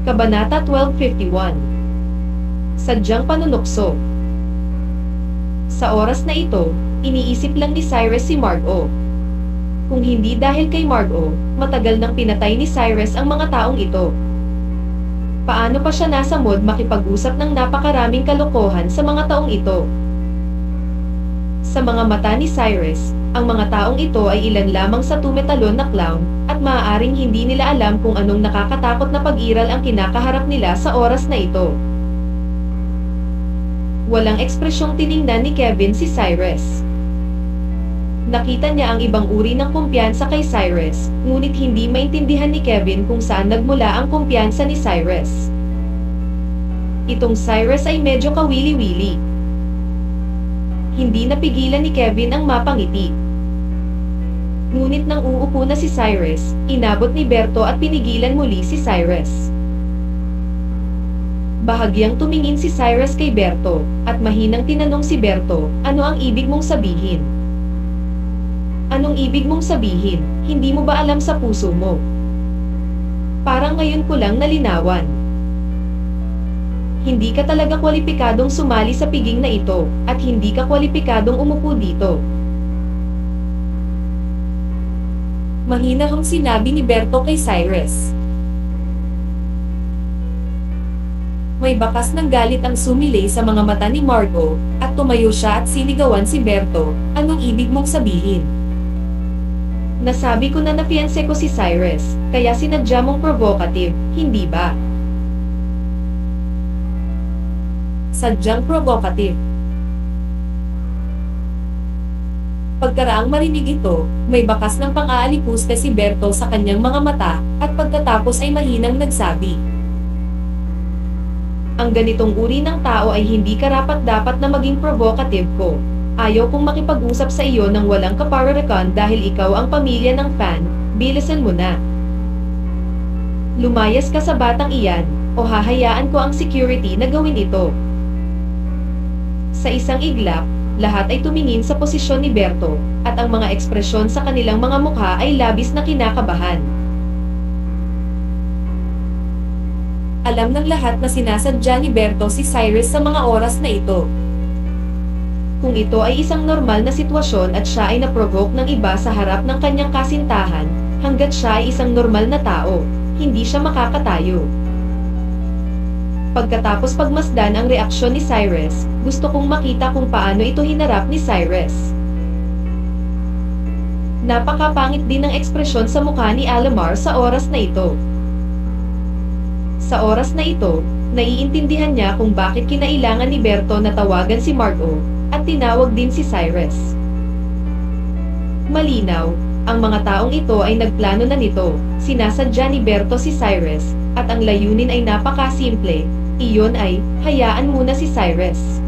Kabanata 12:51. Sadyang panunukso. Sa oras na ito, iniisip lang ni Cyrus si Margo. Kung hindi dahil kay Margo, matagal nang pinatay ni Cyrus ang mga taong ito. Paano pa siya nasa mood makipag-usap ng napakaraming kalokohan sa mga taong ito? Sa mga mata ni Cyrus, ang mga taong ito ay ilan lamang sa tumetalon na clown, at maaaring hindi nila alam kung anong nakakatakot na pag-iral ang kinakaharap nila sa oras na ito. Walang ekspresyong tiningnan ni Kevin si Cyrus. Nakita niya ang ibang uri ng kumpiyansa kay Cyrus, ngunit hindi maintindihan ni Kevin kung saan nagmula ang kumpiyansa ni Cyrus. Itong Cyrus ay medyo kawili-wili. Hindi napigilan ni Kevin ang mapangiti. Ngunit nang uupo na si Cyrus, inabot ni Berto at pinigilan muli si Cyrus. Bahagyang tumingin si Cyrus kay Berto, at mahinang tinanong si Berto, "Ano ang ibig mong sabihin?" "Anong ibig mong sabihin? Hindi mo ba alam sa puso mo? Parang ngayon ko lang nalinawan. Hindi ka talaga kwalipikadong sumali sa piging na ito, at hindi ka kwalipikadong umupo dito." Mahinahong sinabi ni Berto kay Cyrus. May bakas ng galit ang sumilay sa mga mata ni Margo, at tumayo siya at sinigawan si Berto, "Anong ibig mong sabihin?" "Nasabi ko na nafianse ko si Cyrus, kaya sinadya mong provocative, hindi ba?" Sadyang provocative. Pagkaraang marinig ito, may bakas ng pang-aalipusta si Berto sa kanyang mga mata, at pagkatapos ay mahinang nagsabi, "Ang ganitong uri ng tao ay hindi karapat-dapat na maging provocative ko. Ayaw kong makipag-usap sa iyo ng walang kapararakan dahil ikaw ang pamilya ng fan, bilisan mo na. Lumayas ka sa batang iyan, o hahayaan ko ang security na gawin ito." Sa isang iglap, lahat ay tumingin sa posisyon ni Berto, at ang mga ekspresyon sa kanilang mga mukha ay labis na kinakabahan. Alam ng lahat na sinasadya ni Berto si Cyrus sa mga oras na ito. Kung ito ay isang normal na sitwasyon at siya ay naprovoke ng iba sa harap ng kanyang kasintahan, hanggat siya ay isang normal na tao, hindi siya makakatayo. Pagkatapos pagmasdan ang reaksyon ni Cyrus, gusto kong makita kung paano ito hinarap ni Cyrus. Napakapangit din ng ekspresyon sa mukha ni Alamar sa oras na ito. Sa oras na ito, naiintindihan niya kung bakit kinailangan ni Berto na tawagan si Margo, at tinawag din si Cyrus. Malinaw, ang mga taong ito ay nagplano na nito, sinasadya ni Berto si Cyrus, at ang layunin ay napakasimple, iyon ay, hayaan muna si Cyrus.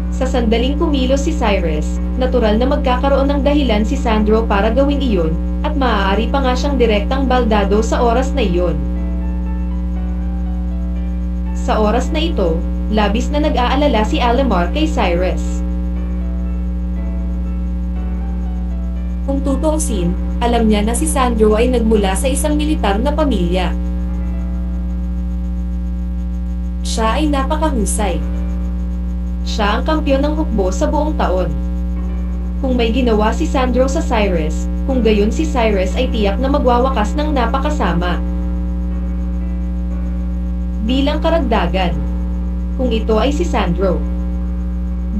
Sa sandaling kumilos si Cyrus, natural na magkakaroon ng dahilan si Sandro para gawin iyon, at maaari pa nga siyang direktang baldado sa oras na iyon. Sa oras na ito, labis na nag-aalala si Alamar kay Cyrus. Kung tutuusin, alam niya na si Sandro ay nagmula sa isang militar na pamilya. Siya ay napakahusay. Siya ang kampiyon ng hukbo sa buong taon. Kung may ginawa si Sandro sa Cyrus, kung gayon si Cyrus ay tiyak na magwawakas ng napakasama. Bilang karagdagan, kung ito ay si Sandro,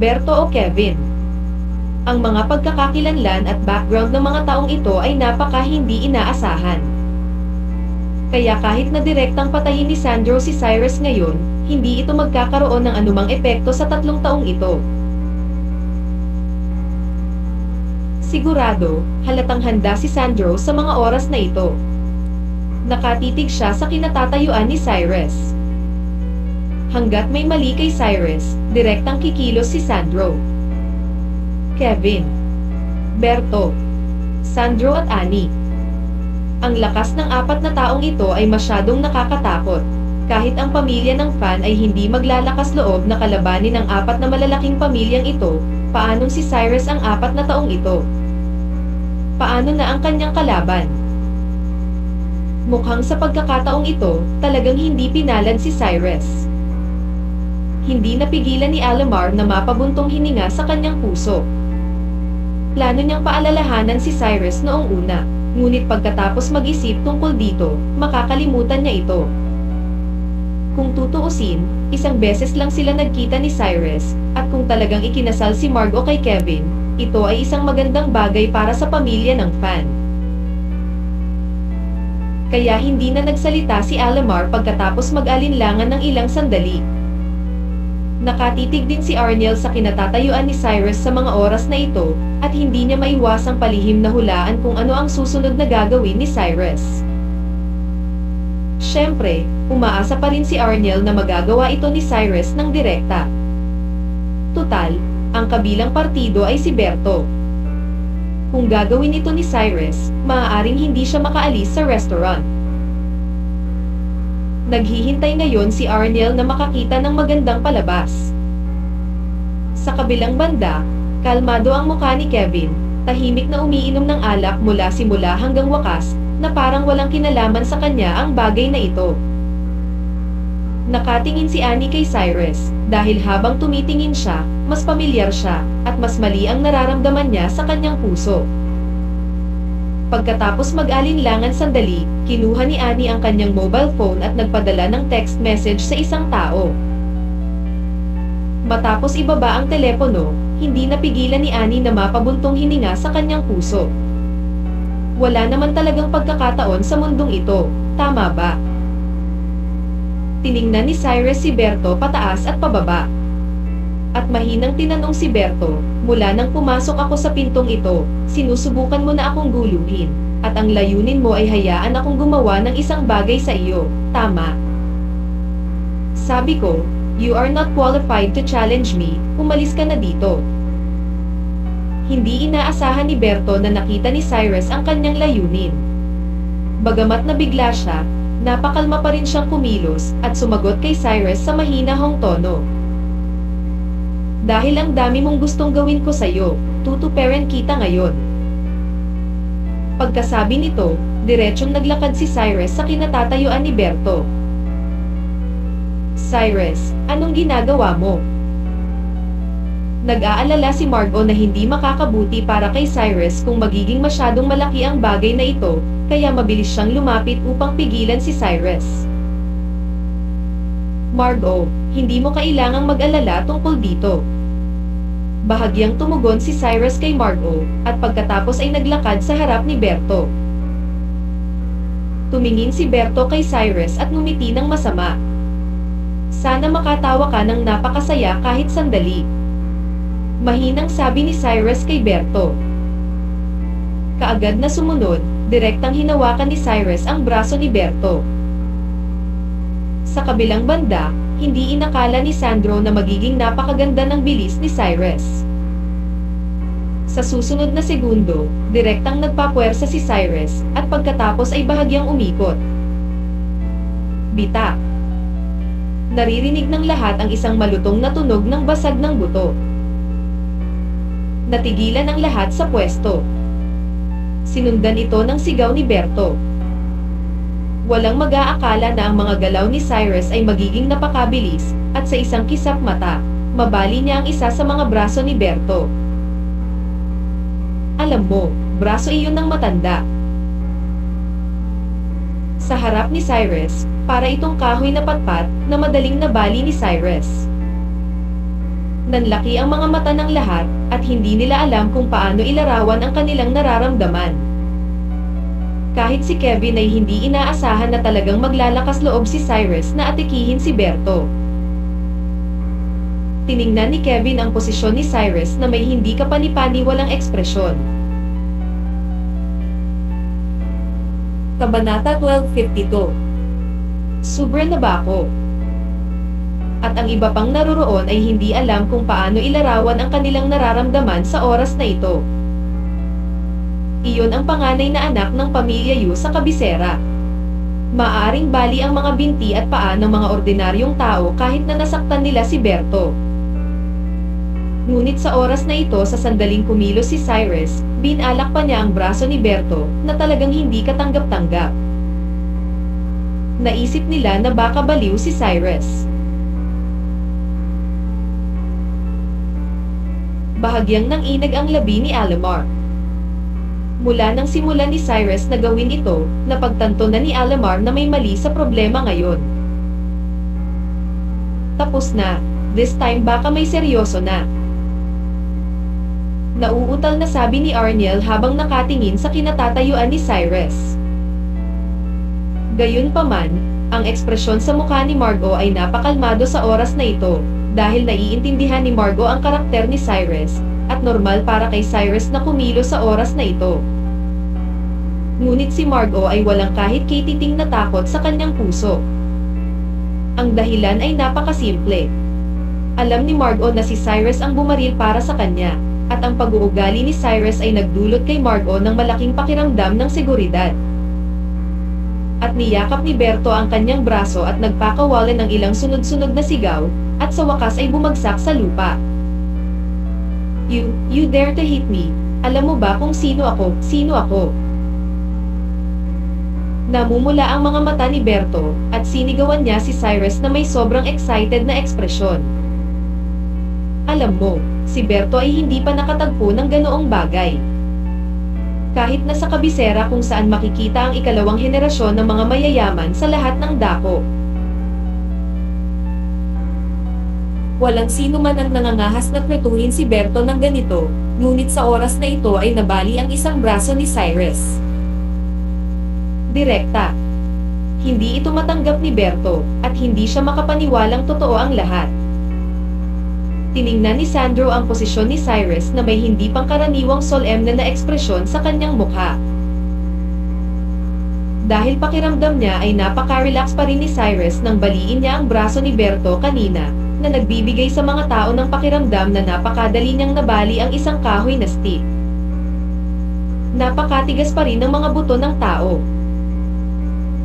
Berto o Kevin, ang mga pagkakakilanlan at background ng mga taong ito ay napaka hindi inaasahan. Kaya kahit na direktang patayin ni Sandro si Cyrus ngayon, hindi ito magkakaroon ng anumang epekto sa 3 taong ito. Sigurado, halatang handa si Sandro sa mga oras na ito. Nakatitig siya sa kinatatayuan ni Cyrus. Hanggat may mali kay Cyrus, direktang kikilos si Sandro. Kevin, Berto, Sandro at Annie. Ang lakas ng 4 na taong ito ay masyadong nakakatakot. Kahit ang pamilya ng fan ay hindi maglalakas loob na kalabanin ang 4 na malalaking pamilyang ito, paanong si Cyrus ang 4 na taong ito? Paano na ang kanyang kalaban? Mukhang sa pagkakataong ito, talagang hindi pinalad si Cyrus. Hindi napigilan ni Alamar na mapabuntong hininga sa kanyang puso. Plano niyang paalalahanan si Cyrus noong una, ngunit pagkatapos mag-isip tungkol dito, makakalimutan niya ito. Kung tutuusin, isang beses lang sila nagkita ni Cyrus, at kung talagang ikinasal si Margot kay Kevin, ito ay isang magandang bagay para sa pamilya ng fan. Kaya hindi na nagsalita si Alamar pagkatapos mag-alinlangan ng ilang sandali. Nakatitig din si Arniel sa kinatatayuan ni Cyrus sa mga oras na ito, at hindi niya maiwasang palihim na hulaan kung ano ang susunod na gagawin ni Cyrus. Siyempre, umaasa pa rin si Arniel na magagawa ito ni Cyrus ng direkta. Tutal, ang kabilang partido ay si Berto. Kung gagawin ito ni Cyrus, maaaring hindi siya makaalis sa restaurant. Naghihintay ngayon si Arniel na makakita ng magandang palabas. Sa kabilang banda, kalmado ang mukha ni Kevin, tahimik na umiinom ng alak mula simula hanggang wakas, na parang walang kinalaman sa kanya ang bagay na ito. Nakatingin si Annie kay Cyrus, dahil habang tumitingin siya, mas pamilyar siya, at mas mali ang nararamdaman niya sa kanyang puso. Pagkatapos mag-alinlangan sandali, kinuha ni Annie ang kanyang mobile phone at nagpadala ng text message sa isang tao. Matapos ibaba ang telepono, hindi napigilan ni Annie na mapabuntong hininga sa kanyang puso. Wala naman talagang pagkakataon sa mundong ito, tama ba? Tiningnan ni Cyrus si Berto pataas at pababa. At mahinang tinanong si Berto, mula nang pumasok ako sa pintong ito, sinusubukan mo na akong guluhin, at ang layunin mo ay hayaan akong gumawa ng isang bagay sa iyo, tama? Sabi ko, you are not qualified to challenge me, umalis ka na dito. Hindi inaasahan ni Berto na nakita ni Cyrus ang kanyang layunin. Bagamat nabigla siya, napakalma pa rin siyang kumilos, at sumagot kay Cyrus sa mahinahong tono. Dahil ang dami mong gustong gawin ko sa'yo, tutuperan kita ngayon. Pagkasabi nito, diretsyong naglakad si Cyrus sa kinatatayuan ni Berto. Cyrus, anong ginagawa mo? Nag-aalala si Margot na hindi makakabuti para kay Cyrus kung magiging masyadong malaki ang bagay na ito, kaya mabilis siyang lumapit upang pigilan si Cyrus. Margot, hindi mo kailangang mag-alala tungkol dito. Bahagyang tumugon si Cyrus kay Margot, at pagkatapos ay naglakad sa harap ni Berto. Tumingin si Berto kay Cyrus at ngumiti ng masama. Sana makatawa ka ng napakasaya kahit sandali. Mahinang sabi ni Cyrus kay Berto. Kaagad na sumunod, direktang hinawakan ni Cyrus ang braso ni Berto. Sa kabilang banda, hindi inakala ni Sandro na magiging napakaganda ng bilis ni Cyrus. Sa susunod na segundo, direktang nagpapuwersa si Cyrus, at pagkatapos ay bahagyang umikot. Bitak. Naririnig ng lahat ang isang malutong na tunog ng basag ng buto. Natigilan ang lahat sa pwesto. Sinundan ito ng sigaw ni Berto. Walang mag-aakala na ang mga galaw ni Cyrus ay magiging napakabilis, at sa isang kisap mata, mabali niya ang isa sa mga braso ni Berto. Alam mo, braso iyon ng matanda. Sa harap ni Cyrus, para itong kahoy na patpat na madaling nabali ni Cyrus. Nanlaki ang mga mata ng lahat, at hindi nila alam kung paano ilarawan ang kanilang nararamdaman. Kahit si Kevin ay hindi inaasahan na talagang maglalakas loob si Cyrus na atikihin si Berto. Tiningnan ni Kevin ang posisyon ni Cyrus na may hindi kapani-paniwalang ekspresyon. Kabanata 12:52. Sobra na ba ako? At ang iba pang naroroon ay hindi alam kung paano ilarawan ang kanilang nararamdaman sa oras na ito. Iyon ang panganay na anak ng pamilya Yu sa kabisera. Maaaring bali ang mga binti at paa ng mga ordinaryong tao kahit na nasaktan nila si Berto. Ngunit sa oras na ito, sa sandaling kumilos si Cyrus, binalak pa niya ang braso ni Berto na talagang hindi katanggap-tanggap. Naisip nila na baka baliw si Cyrus. Bahagyang nanginag ang labi ni Alamar. Mula nang simulan ni Cyrus na gawin ito, napagtanto na ni Alamar na may mali sa problema ngayon. Tapos na, this time baka may seryoso na. Nauutal na sabi ni Arniel habang nakatingin sa kinatatayuan ni Cyrus. Gayunpaman, ang ekspresyon sa mukha ni Margot ay napakalmado sa oras na ito, dahil naiintindihan ni Margot ang karakter ni Cyrus, at normal para kay Cyrus na kumilos sa oras na ito. Ngunit si Margot ay walang kahit katiting na takot sa kanyang puso. Ang dahilan ay napakasimple. Alam ni Margot na si Cyrus ang bumaril para sa kanya, at ang pag-uugali ni Cyrus ay nagdulot kay Margot ng malaking pakiramdam ng seguridad. At niyakap ni Berto ang kanyang braso at nagpakawalan ng ilang sunod-sunod na sigaw, at sa wakas ay bumagsak sa lupa. You dare to hit me. Alam mo ba kung sino ako? Sino ako? Namumula ang mga mata ni Berto, at sinigawan niya si Cyrus na may sobrang excited na ekspresyon. Alam mo, si Berto ay hindi pa nakatagpo ng ganoong bagay. Kahit na sa kabisera kung saan makikita ang ikalawang henerasyon ng mga mayayaman sa lahat ng dako. Walang sino man ang nangangahas na tretuhin si Berto ng ganito, ngunit sa oras na ito ay nabali ang isang braso ni Cyrus. Direkta. Hindi ito matanggap ni Berto, at hindi siya makapaniwalang totoo ang lahat. Tiningnan ni Sandro ang posisyon ni Cyrus na may hindi pangkaraniwang solemne na ekspresyon sa kanyang mukha. Dahil pakiramdam niya ay napaka-relax pa rin ni Cyrus nang baliin niya ang braso ni Berto kanina, na nagbibigay sa mga tao ng pakiramdam na napakadali niyang nabali ang isang kahoy na stick. Napakatigas pa rin ng mga buto ng tao.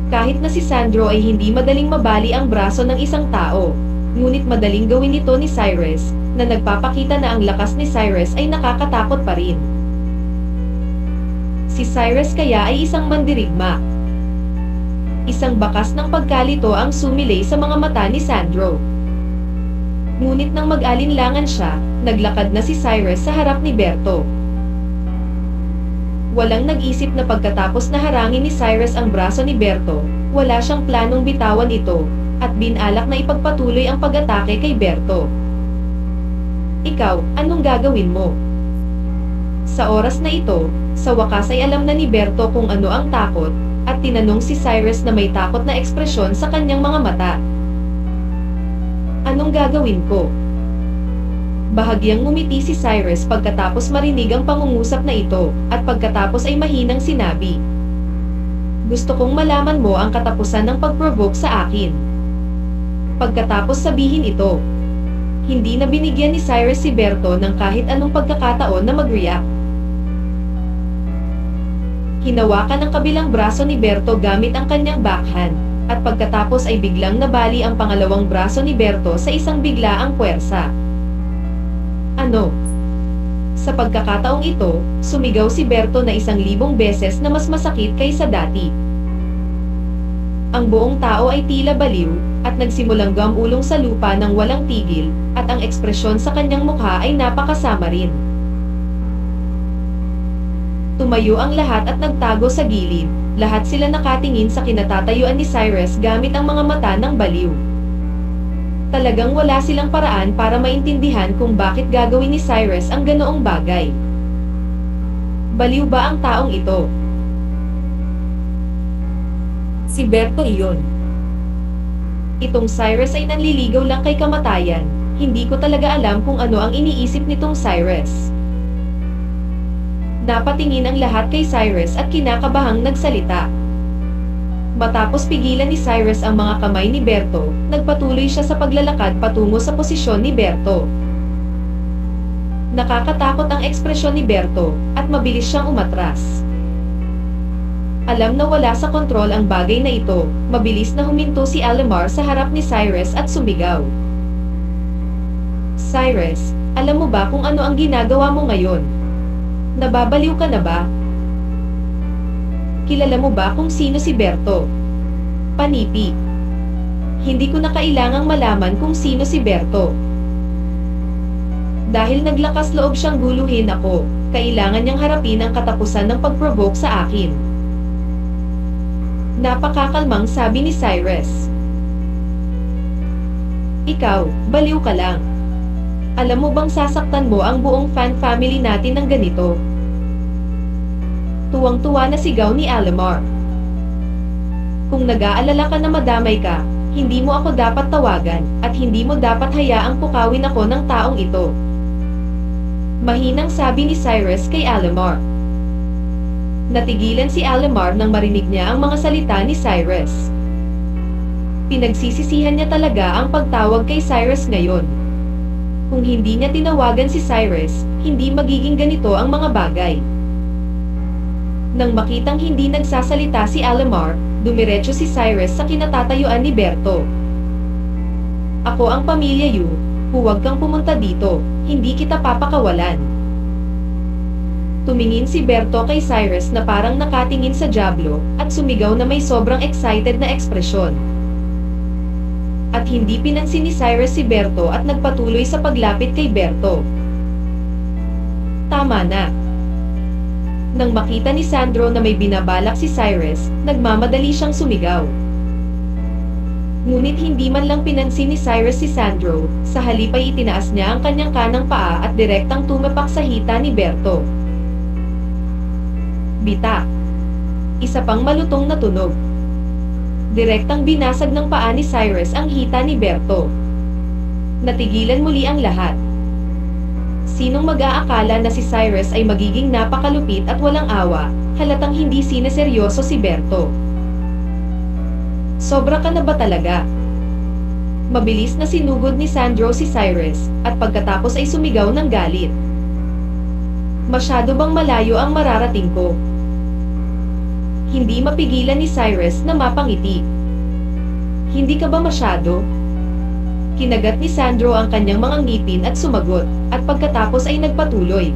Kahit na si Sandro ay hindi madaling mabali ang braso ng isang tao, ngunit madaling gawin ito ni Cyrus, na nagpapakita na ang lakas ni Cyrus ay nakakatakot pa rin. Si Cyrus kaya ay isang mandirigma. Isang bakas ng pagkalito ang sumilay sa mga mata ni Sandro. Ngunit nang mag-alinlangan siya, naglakad na si Cyrus sa harap ni Berto. Walang nag-isip na pagkatapos na harangin ni Cyrus ang braso ni Berto, wala siyang planong bitawan ito, at binalak na ipagpatuloy ang pag-atake kay Berto. Ikaw, anong gagawin mo? Sa oras na ito, sa wakas ay alam na ni Berto kung ano ang takot, at tinanong si Cyrus na may takot na ekspresyon sa kanyang mga mata. Anong gagawin ko? Bahagyang ngumiti si Cyrus pagkatapos marinig ang pangungusap na ito, at pagkatapos ay mahinang sinabi. Gusto kong malaman mo ang katapusan ng pag-provoke sa akin. Pagkatapos sabihin ito, hindi na binigyan ni Cyrus si Berto ng kahit anong pagkakataon na mag-react. Hinawakan ang kabilang braso ni Berto gamit ang kanyang backhand, at pagkatapos ay biglang nabali ang pangalawang braso ni Berto sa isang biglaang puwersa. Ano? Sa pagkakataong ito, sumigaw si Berto na 1,000 beses na mas masakit kaysa dati. Ang buong tao ay tila baliw, at nagsimulang gamulong sa lupa ng walang tigil, at ang ekspresyon sa kanyang mukha ay napakasama rin. Tumayo ang lahat at nagtago sa gilid, lahat sila nakatingin sa kinatatayuan ni Cyrus gamit ang mga mata ng baliw. Talagang wala silang paraan para maintindihan kung bakit gagawin ni Cyrus ang ganoong bagay. Baliw ba ang taong ito? Si Berto iyon. Itong Cyrus ay nanliligaw lang kay kamatayan, hindi ko talaga alam kung ano ang iniisip nitong Cyrus. Napatingin ang lahat kay Cyrus at kinakabahang nagsalita. Matapos pigilan ni Cyrus ang mga kamay ni Berto, nagpatuloy siya sa paglalakad patungo sa posisyon ni Berto. Nakakatakot ang ekspresyon ni Berto, at mabilis siyang umatras. Alam na wala sa kontrol ang bagay na ito, mabilis na huminto si Alamar sa harap ni Cyrus at sumigaw. Cyrus, alam mo ba kung ano ang ginagawa mo ngayon? Nababaliw ka na ba? Kilala mo ba kung sino si Berto? Panipi. Hindi ko na kailangang malaman kung sino si Berto. Dahil naglakas loob siyang guluhin ako, kailangan niyang harapin ang katapusan ng pag-provoke sa akin. Napakakalmang sabi ni Cyrus. Ikaw, baliw ka lang. Alam mo bang sasaktan mo ang buong fan family natin ng ganito? Tuwang-tuwa na sigaw ni Alamar. Kung nag-aalala ka na madamay ka, hindi mo ako dapat tawagan, at hindi mo dapat hayaang pukawin ako ng taong ito. Mahinang sabi ni Cyrus kay Alamar. Natigilan si Alamar nang marinig niya ang mga salita ni Cyrus. Pinagsisisihan niya talaga ang pagtawag kay Cyrus ngayon. Kung hindi niya tinawagan si Cyrus, hindi magiging ganito ang mga bagay. Nang makitang hindi nagsasalita si Alamar, dumiretso si Cyrus sa kinatatayuan ni Berto. Ako ang pamilya Yu, huwag kang pumunta dito, hindi kita papakawalan. Tumingin si Berto kay Cyrus na parang nakatingin sa dyablo, at sumigaw na may sobrang excited na ekspresyon. At hindi pinansin ni Cyrus si Berto at nagpatuloy sa paglapit kay Berto. Tama na. Nang makita ni Sandro na may binabalak si Cyrus, nagmamadali siyang sumigaw. Ngunit hindi man lang pinansin ni Cyrus si Sandro, sa halip ay itinaas niya ang kanyang kanang paa at direktang tumapak sa hita ni Berto. Bitak. Isa pang malutong na tunog. Direktang binasag ng paa ni Cyrus ang hita ni Berto. Natigilan muli ang lahat. Sinong mag-aakala na si Cyrus ay magiging napakalupit at walang awa, halatang hindi sineseryoso si Berto. Sobra ka na ba talaga? Mabilis na sinugod ni Sandro si Cyrus, at pagkatapos ay sumigaw ng galit. Masyado bang malayo ang mararating ko? Hindi mapigilan ni Cyrus na mapangiti. Hindi ka ba masyado? Kinagat ni Sandro ang kanyang mga ngipin at sumagot, at pagkatapos ay nagpatuloy.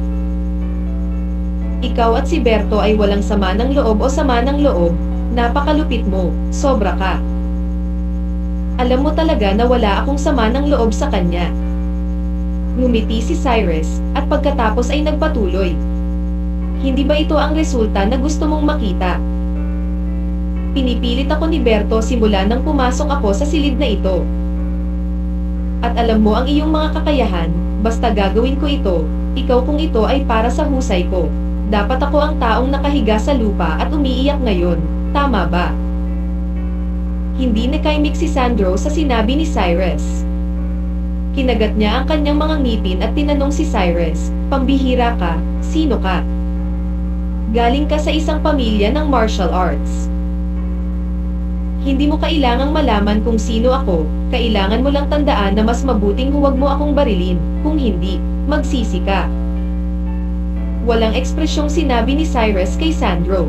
Ikaw at si Berto ay walang sama ng loob o sama ng loob, napakalupit mo, sobra ka. Alam mo talaga na wala akong sama ng loob sa kanya. Ngumiti si Cyrus, at pagkatapos ay nagpatuloy. Hindi ba ito ang resulta na gusto mong makita? Pinipilit ako ni Berto simula nang pumasok ako sa silid na ito. At alam mo ang iyong mga kakayahan, basta gagawin ko ito, ikaw kung ito ay para sa husay ko. Dapat ako ang taong nakahiga sa lupa at umiiyak ngayon, tama ba? Hindi nakaimik si Sandro sa sinabi ni Cyrus. Kinagat niya ang kanyang mga ngipin at tinanong si Cyrus, pambihira ka, sino ka? Galing ka sa isang pamilya ng martial arts. Hindi mo kailangang malaman kung sino ako, kailangan mo lang tandaan na mas mabuting huwag mo akong barilin, kung hindi, magsisi ka. Walang ekspresyong sinabi ni Cyrus kay Sandro.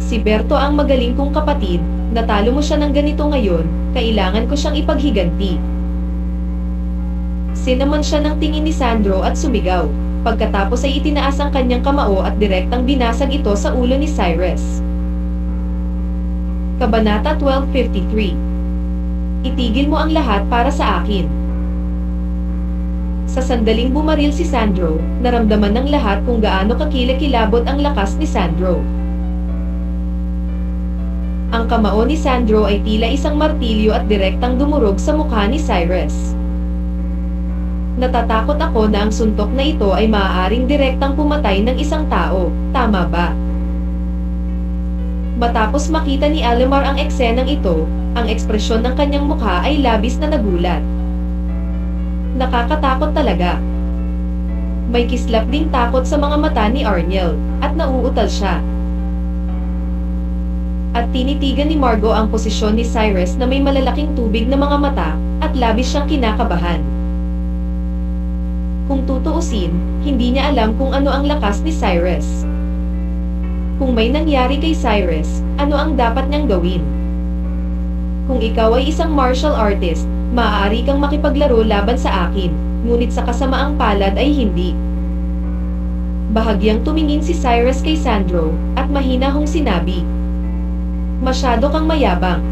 Si Berto ang magaling kong kapatid, natalo mo siya ng ganito ngayon, kailangan ko siyang ipaghiganti. Sinaman siya ng tingin ni Sandro at sumigaw, pagkatapos ay itinaas ang kanyang kamao at direktang binasag ito sa ulo ni Cyrus. Kabanata 12:53. Itigil mo ang lahat para sa akin. Sa sandaling bumaril si Sandro, naramdaman ng lahat kung gaano kakilakilabot ang lakas ni Sandro. Ang kamao ni Sandro ay tila isang martilyo at direktang dumurog sa mukha ni Cyrus. Natatakot ako na ang suntok na ito ay maaaring direktang pumatay ng isang tao, tama ba? Matapos makita ni Alamar ang eksenang ito, ang ekspresyon ng kanyang mukha ay labis na nagulat. Nakakatakot talaga. May kislap ding takot sa mga mata ni Arniel, at nauutal siya. At tinitigan ni Margo ang posisyon ni Cyrus na may malalaking tubig na mga mata, at labis siyang kinakabahan. Kung tutuusin, hindi niya alam kung ano ang lakas ni Cyrus. Kung may nangyari kay Cyrus, ano ang dapat niyang gawin? Kung ikaw ay isang martial artist, maaari kang makipaglaro laban sa akin, ngunit sa kasamaang palad ay hindi. Bahagyang tumingin si Cyrus kay Sandro, at mahina hong sinabi, Masyado kang mayabang.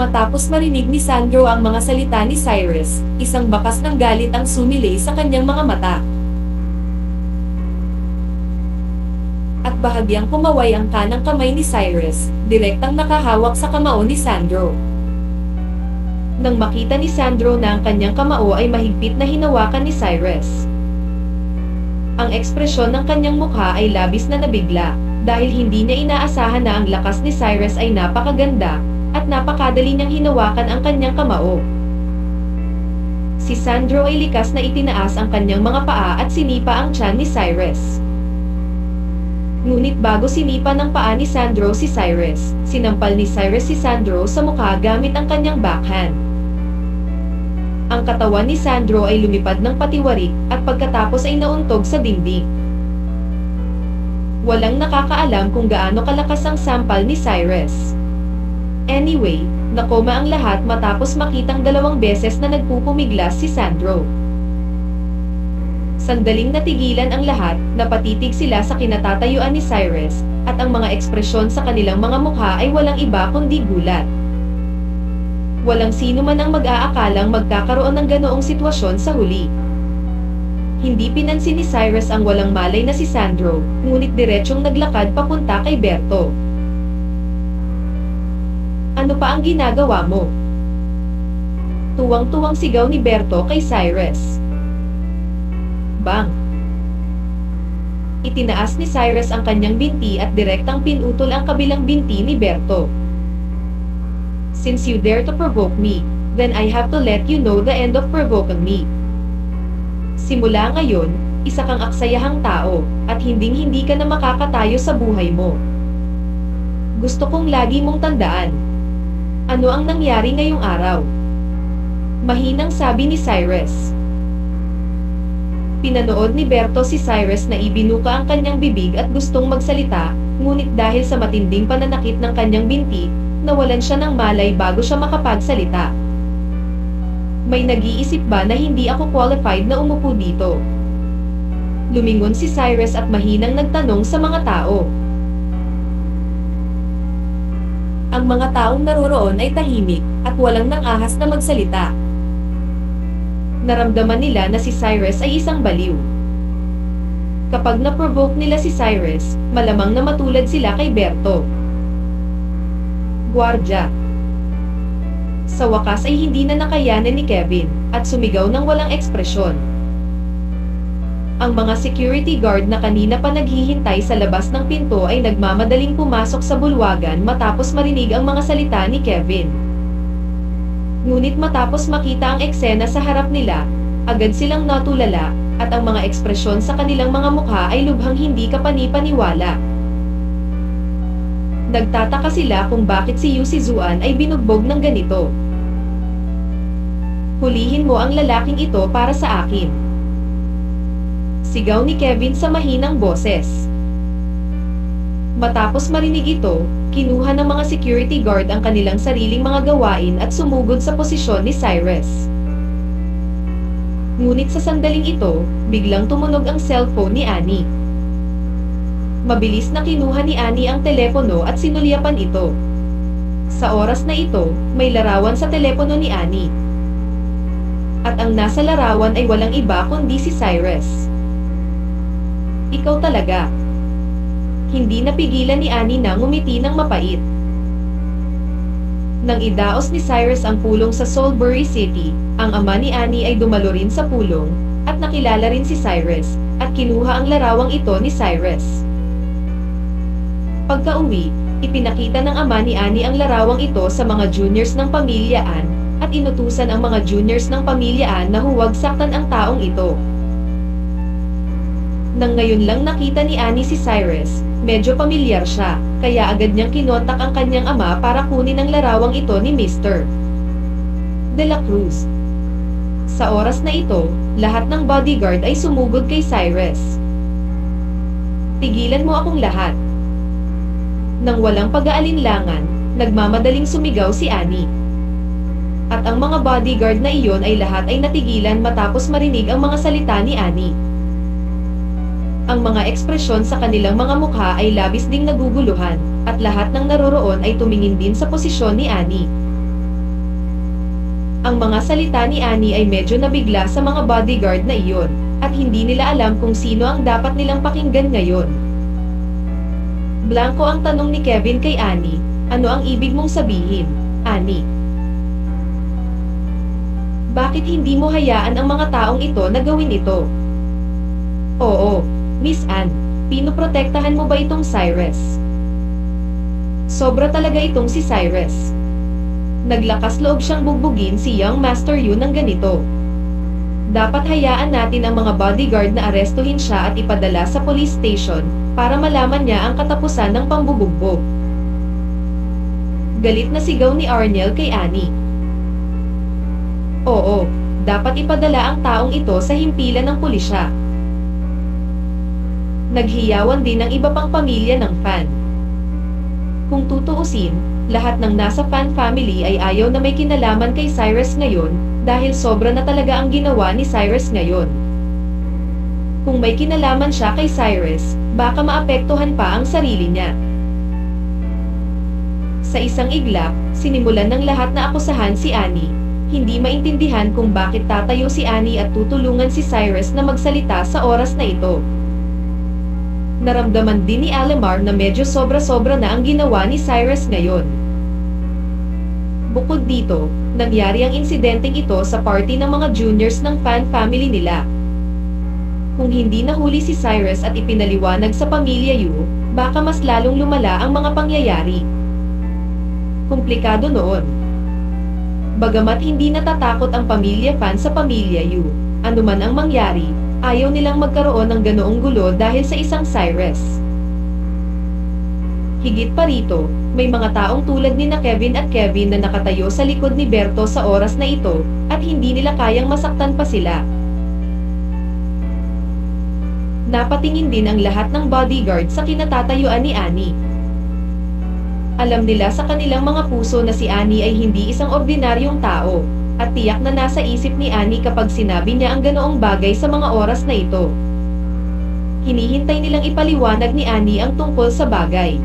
Matapos marinig ni Sandro ang mga salita ni Cyrus, isang bakas ng galit ang sumilay sa kanyang mga mata. At bahagyang kumaway ang kanang kamay ni Cyrus, direktang nakahawak sa kamao ni Sandro. Nang makita ni Sandro na ang kanyang kamao ay mahigpit na hinawakan ni Cyrus, ang ekspresyon ng kanyang mukha ay labis na nabigla, dahil hindi niya inaasahan na ang lakas ni Cyrus ay napakaganda, at napakadali niyang hinawakan ang kanyang kamao. Si Sandro ay likas na itinaas ang kanyang mga paa at sinipa ang tiyan ni Cyrus. Ngunit bago sinipa ng paa ni Sandro si Cyrus, sinampal ni Cyrus si Sandro sa mukha gamit ang kanyang backhand. Ang katawan ni Sandro ay lumipad ng patiwarik at pagkatapos ay nauntog sa dingding. Walang nakakaalam kung gaano kalakas ang sampal ni Cyrus. Anyway, nakoma ang lahat matapos makitang 2 beses na nagpupumiglas si Sandro. Sandaling natigilan ang lahat, napatitig sila sa kinatatayuan ni Cyrus, at ang mga ekspresyon sa kanilang mga mukha ay walang iba kundi gulat. Walang sino man ang mag-aakalang magkakaroon ng ganoong sitwasyon sa huli. Hindi pinansin ni Cyrus ang walang malay na si Sandro, ngunit diretsyong naglakad papunta kay Berto. Ano pa ang ginagawa mo? Tuwang-tuwang sigaw ni Berto kay Cyrus. Bang! Itinaas ni Cyrus ang kanyang binti at direktang pinutol ang kabilang binti ni Berto. Since you dare to provoke me, then I have to let you know the end of provoking me. Simula ngayon, isa kang aksayahang tao, at hinding-hindi ka na makakatayo sa buhay mo. Gusto kong lagi mong tandaan. Ano ang nangyari ngayong araw? Mahinang sabi ni Cyrus. Pinanood ni Berto si Cyrus na ibinuka ang kanyang bibig at gustong magsalita, ngunit dahil sa matinding pananakit ng kanyang binti, nawalan siya ng malay bago siya makapagsalita. May nag-iisip ba na hindi ako qualified na umupo dito? Lumingon si Cyrus at mahinang nagtanong sa mga tao. Ang mga taong naroroon ay tahimik, at walang nang-ahas na magsalita. Naramdaman nila na si Cyrus ay isang baliw. Kapag na-provoke nila si Cyrus, malamang na matulad sila kay Berto. Guardia. Sa wakas ay hindi na nakayanan ni Kevin, at sumigaw ng walang ekspresyon. Ang mga security guard na kanina pa naghihintay sa labas ng pinto ay nagmamadaling pumasok sa bulwagan matapos marinig ang mga salita ni Kevin. Ngunit matapos makita ang eksena sa harap nila, agad silang natulala, at ang mga ekspresyon sa kanilang mga mukha ay lubhang hindi kapani-paniwala. Nagtataka sila kung bakit si Yu Shizuan ay binugbog ng ganito. Hulihin mo ang lalaking ito para sa akin. Sigaw ni Kevin sa mahinang boses. Matapos marinig ito, kinuha ng mga security guard ang kanilang sariling mga gawain at sumugod sa posisyon ni Cyrus. Ngunit sa sandaling ito, biglang tumunog ang cellphone ni Annie. Mabilis na kinuha ni Annie ang telepono at sinulyapan ito. Sa oras na ito, may larawan sa telepono ni Annie. At ang nasa larawan ay walang iba kundi si Cyrus. Ikaw talaga. Hindi napigilan ni Annie na ngumiti ng mapait. Nang idaos ni Cyrus ang pulong sa Soulbury City, ang ama ni Annie ay dumalo rin sa pulong, at nakilala rin si Cyrus, at kinuha ang larawang ito ni Cyrus. Pagka-uwi, ipinakita ng ama ni Annie ang larawang ito sa mga juniors ng pamilya Ann, at inutusan ang mga juniors ng pamilya Ann na huwag saktan ang taong ito. Nang ngayon lang nakita ni Annie si Cyrus, medyo pamilyar siya, kaya agad niyang kinontak ang kanyang ama para kunin ang larawang ito ni Mr. De La Cruz. Sa oras na ito, lahat ng bodyguard ay sumugod kay Cyrus. Tigilan mo akong lahat. Nang walang pag-aalinlangan, nagmamadaling sumigaw si Annie. At ang mga bodyguard na iyon ay lahat ay natigilan matapos marinig ang mga salita ni Annie. Ang mga ekspresyon sa kanilang mga mukha ay labis ding naguguluhan, at lahat ng naroroon ay tumingin din sa posisyon ni Annie. Ang mga salita ni Annie ay medyo nabigla sa mga bodyguard na iyon, at hindi nila alam kung sino ang dapat nilang pakinggan ngayon. Blanco ang tanong ni Kevin kay Annie, "Ano ang ibig mong sabihin, Annie? Bakit hindi mo hayaan ang mga taong ito na gawin ito?" "Oo, Miss Anne, pinoprotektahan mo ba itong Cyrus? Sobra talaga itong si Cyrus. Naglakas loob siyang bugbugin si Young Master Yu ng ganito. Dapat hayaan natin ang mga bodyguard na arestuhin siya at ipadala sa police station, para malaman niya ang katapusan ng pambubugbog." Galit na sigaw ni Arnel kay Annie. "Oo, dapat ipadala ang taong ito sa himpilan ng pulisya." Naghiyawan din ang iba pang pamilya ng Fan. Kung tutuusin, lahat ng nasa Fan family ay ayaw na may kinalaman kay Cyrus ngayon, dahil sobra na talaga ang ginawa ni Cyrus ngayon. Kung may kinalaman siya kay Cyrus, baka maapektuhan pa ang sarili niya. Sa isang iglap, sinimulan ng lahat na akusahan si Annie. Hindi maintindihan kung bakit tatayo si Annie at tutulungan si Cyrus na magsalita sa oras na ito. Naramdaman din ni Alamar na medyo sobra-sobra na ang ginawa ni Cyrus ngayon. Bukod dito, nangyari ang insidenteng ito sa party ng mga juniors ng Fan family nila. Kung hindi nahuli si Cyrus at ipinaliwanag sa pamilya Yu, baka mas lalong lumala ang mga pangyayari. Komplikado noon. Bagamat hindi natatakot ang pamilya Fan sa pamilya Yu, anuman ang mangyari, ayaw nilang magkaroon ng ganoong gulo dahil sa isang Cyrus. Higit pa rito, may mga taong tulad ni na Kevin at Kevin na nakatayo sa likod ni Berto sa oras na ito, at hindi nila kayang masaktan pa sila. Napatingin din ang lahat ng bodyguard sa kinatatayuan ni Annie. Alam nila sa kanilang mga puso na si Annie ay hindi isang ordinaryong tao, at tiyak na nasa isip ni Annie kapag sinabi niya ang ganoong bagay sa mga oras na ito. Hinihintay nilang ipaliwanag ni Annie ang tungkol sa bagay.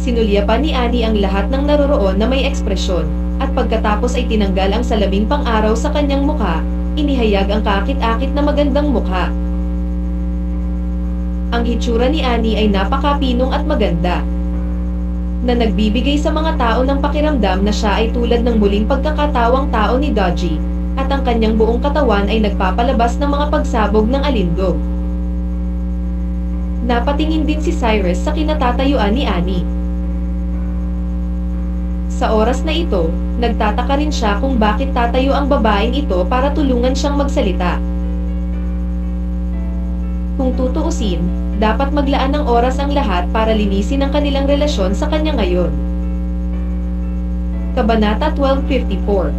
Sinulyapan ni Annie ang lahat ng naroroon na may ekspresyon, at pagkatapos ay tinanggal ang salaming pang-araw sa kanyang mukha, inihayag ang kaakit-akit na magandang mukha. Ang hitsura ni Annie ay napakapinong at maganda, na nagbibigay sa mga tao ng pakiramdam na siya ay tulad ng muling pagkakatawang tao ni Dodgy, at ang kanyang buong katawan ay nagpapalabas ng mga pagsabog ng alindog. Napatingin din si Cyrus sa kinatatayuan ni Annie. Sa oras na ito, nagtataka rin siya kung bakit tatayo ang babaeng ito para tulungan siyang magsalita. Kung tutuusin, dapat maglaan ng oras ang lahat para linisin ang kanilang relasyon sa kanya ngayon. Kabanata 1254.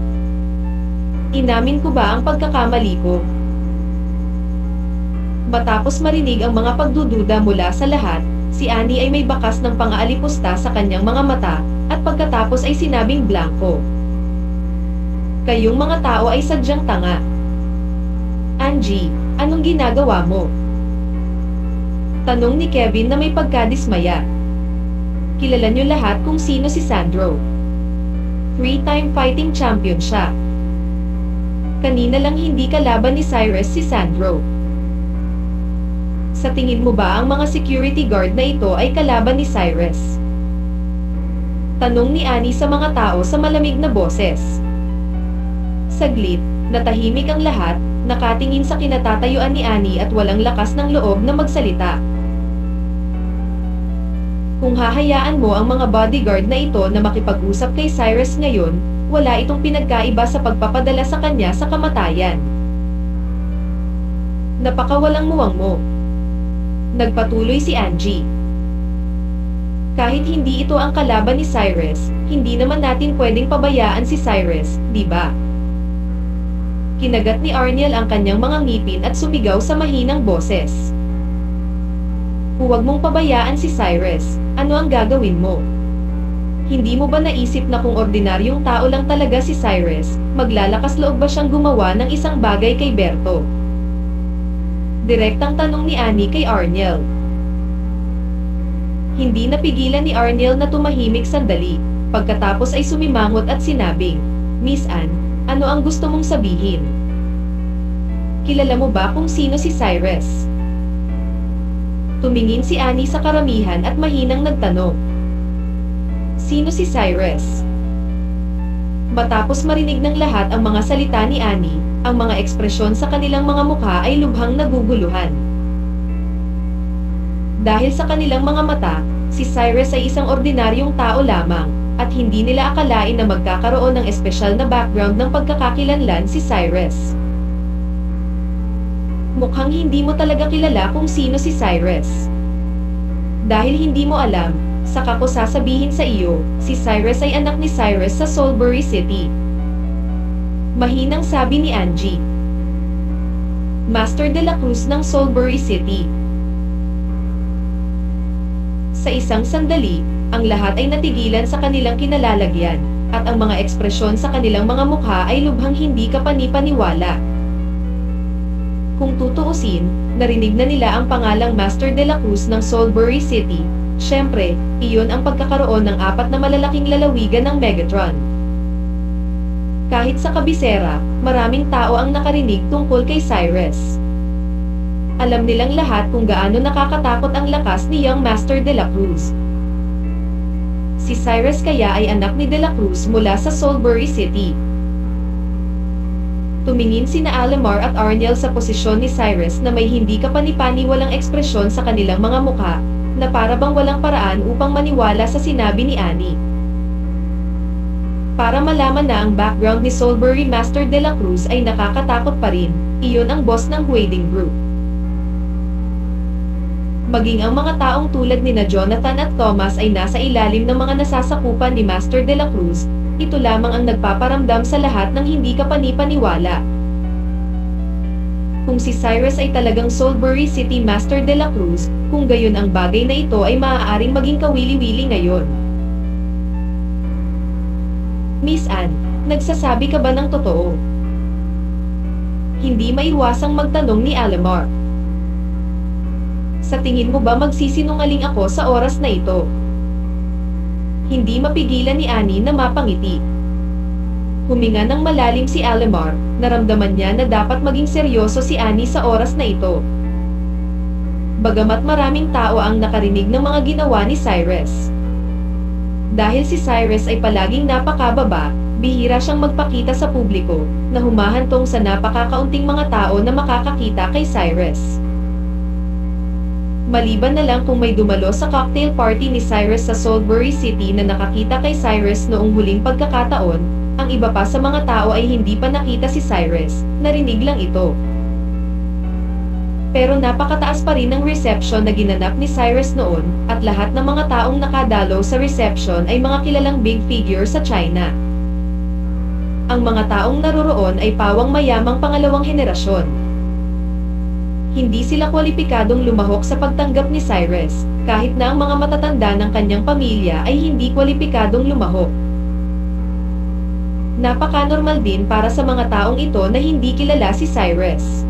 Inamin ko ba ang pagkakamali ko? Matapos marinig ang mga pagdududa mula sa lahat, si Annie ay may bakas ng pang-aalipusta sa kanyang mga mata, at pagkatapos ay sinabing blanco. "Kayong mga tao ay sadyang tanga. Angie, anong ginagawa mo?" Tanong ni Kevin na may pagkadismaya. Kilala niyo lahat kung sino si Sandro. 3-time fighting champion siya. Kanina lang hindi kalaban ni Cyrus si Sandro. Sa tingin mo ba ang mga security guard na ito ay kalaban ni Cyrus? Tanong ni Annie sa mga tao sa malamig na boses. Saglit, natahimik ang lahat, nakatingin sa kinatatayuan ni Annie at walang lakas ng loob na magsalita. Kung hahayaan mo ang mga bodyguard na ito na makipag-usap kay Cyrus ngayon, wala itong pinagkaiba sa pagpapadala sa kanya sa kamatayan. Napakawalang muwang mo. Nagpatuloy si Angie. Kahit hindi ito ang kalaban ni Cyrus, hindi naman natin pwedeng pabayaan si Cyrus, di ba? Kinagat ni Arniel ang kanyang mga ngipin at sumigaw sa mahinang boses. Huwag mong pabayaan si Cyrus, ano ang gagawin mo? Hindi mo ba naisip na kung ordinaryong tao lang talaga si Cyrus, maglalakas loob ba siyang gumawa ng isang bagay kay Berto? Direktang tanong ni Annie kay Arniel. Hindi napigilan ni Arniel na tumahimik sandali, pagkatapos ay sumimangot at sinabing, "Miss Anne, ano ang gusto mong sabihin? Kilala mo ba kung sino si Cyrus?" Tumingin si Annie sa karamihan at mahinang nagtanong. Sino si Cyrus? Matapos marinig ng lahat ang mga salita ni Annie, ang mga ekspresyon sa kanilang mga mukha ay lubhang naguguluhan. Dahil sa kanilang mga mata, si Cyrus ay isang ordinaryong tao lamang, at hindi nila akalain na magkakaroon ng espesyal na background ng pagkakakilanlan si Cyrus. Mukhang hindi mo talaga kilala kung sino si Cyrus. Dahil hindi mo alam, saka ko sasabihin sa iyo, si Cyrus ay anak ni Cyrus sa Soulbury City. Mahinang sabi ni Angie. Master de la Cruz ng Soulbury City. Sa isang sandali, ang lahat ay natigilan sa kanilang kinalalagyan, at ang mga ekspresyon sa kanilang mga mukha ay lubhang hindi kapani-paniwala. Kung tutuusin, narinig na nila ang pangalang Master de la Cruz ng Soulbury City. Siyempre, iyon ang pagkakaroon ng 4 na malalaking lalawigan ng Megatron. Kahit sa kabisera, maraming tao ang nakarinig tungkol kay Cyrus. Alam nilang lahat kung gaano nakakatakot ang lakas ni Young Master de la Cruz. Si Cyrus kaya ay anak ni de la Cruz mula sa Soulbury City. Tumingin sina Alamar at Arniel sa posisyon ni Cyrus na may hindi kapani-paniwalang ekspresyon sa kanilang mga mukha, na para bang walang paraan upang maniwala sa sinabi ni Annie. Para malaman na ang background ni Soulbury Master de la Cruz ay nakakatakot pa rin, iyon ang boss ng Wading Group. Maging ang mga taong tulad nina Jonathan at Thomas ay nasa ilalim ng mga nasasakupan ni Master de la Cruz, ito lamang ang nagpaparamdam sa lahat ng hindi kapani-paniwala. Kung si Cyrus ay talagang Soulbury City Master de la Cruz, kung gayon ang bagay na ito ay maaaring maging kawili-wili ngayon. Miss Anne, nagsasabi ka ba ng totoo? Hindi maiwasang magtanong ni Alamar. Sa tingin mo ba magsisinungaling ako sa oras na ito? Hindi mapigilan ni Annie na mapangiti. Huminga ng malalim si Alamar, naramdaman niya na dapat maging seryoso si Annie sa oras na ito. Bagamat maraming tao ang nakarinig ng mga ginawa ni Cyrus. Dahil si Cyrus ay palaging napakababa, bihira siyang magpakita sa publiko, na humahantong sa napakakaunting mga tao na makakakita kay Cyrus. Maliban na lang kung may dumalo sa cocktail party ni Cyrus sa Soulbury City na nakakita kay Cyrus noong huling pagkakataon, ang iba pa sa mga tao ay hindi pa nakita si Cyrus, narinig lang ito. Pero napakataas pa rin ang reception na ginanap ni Cyrus noon, at lahat ng mga taong nakadalo sa reception ay mga kilalang big figure sa China. Ang mga taong naroroon ay pawang mayamang pangalawang henerasyon. Hindi sila kwalipikadong lumahok sa pagtanggap ni Cyrus, kahit na ang mga matatanda ng kanyang pamilya ay hindi kwalipikadong lumahok. Napaka-normal din para sa mga taong ito na hindi kilala si Cyrus.